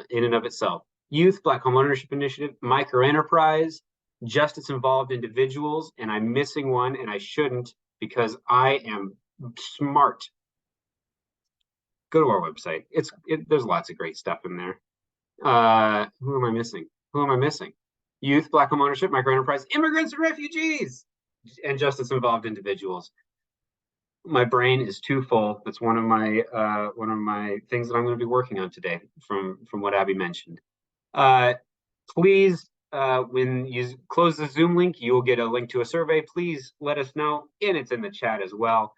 in and of itself. Youth, Black Homeownership Initiative, microenterprise, justice involved individuals, and I'm missing one, and I shouldn't because I am smart. Go to our website. There's lots of great stuff in there. Who am I missing? Youth, Black homeownership, microenterprise, immigrants and refugees, and justice involved individuals. My brain is too full. That's one of my things that I'm going to be working on today from what Abby mentioned. Please, when you close the Zoom link, you will get a link to a survey. Please let us know, and it's in the chat as well.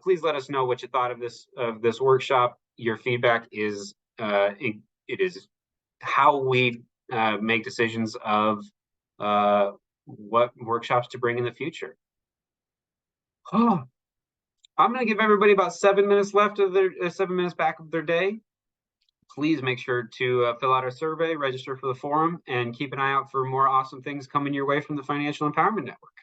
Please let us know what you thought of this workshop. Your feedback is it is how we make decisions of what workshops to bring in the future. Oh, I'm going to give everybody about 7 minutes left of their 7 minutes back of their day. Please make sure to fill out our survey, register for the forum, and keep an eye out for more awesome things coming your way from the Financial Empowerment Network.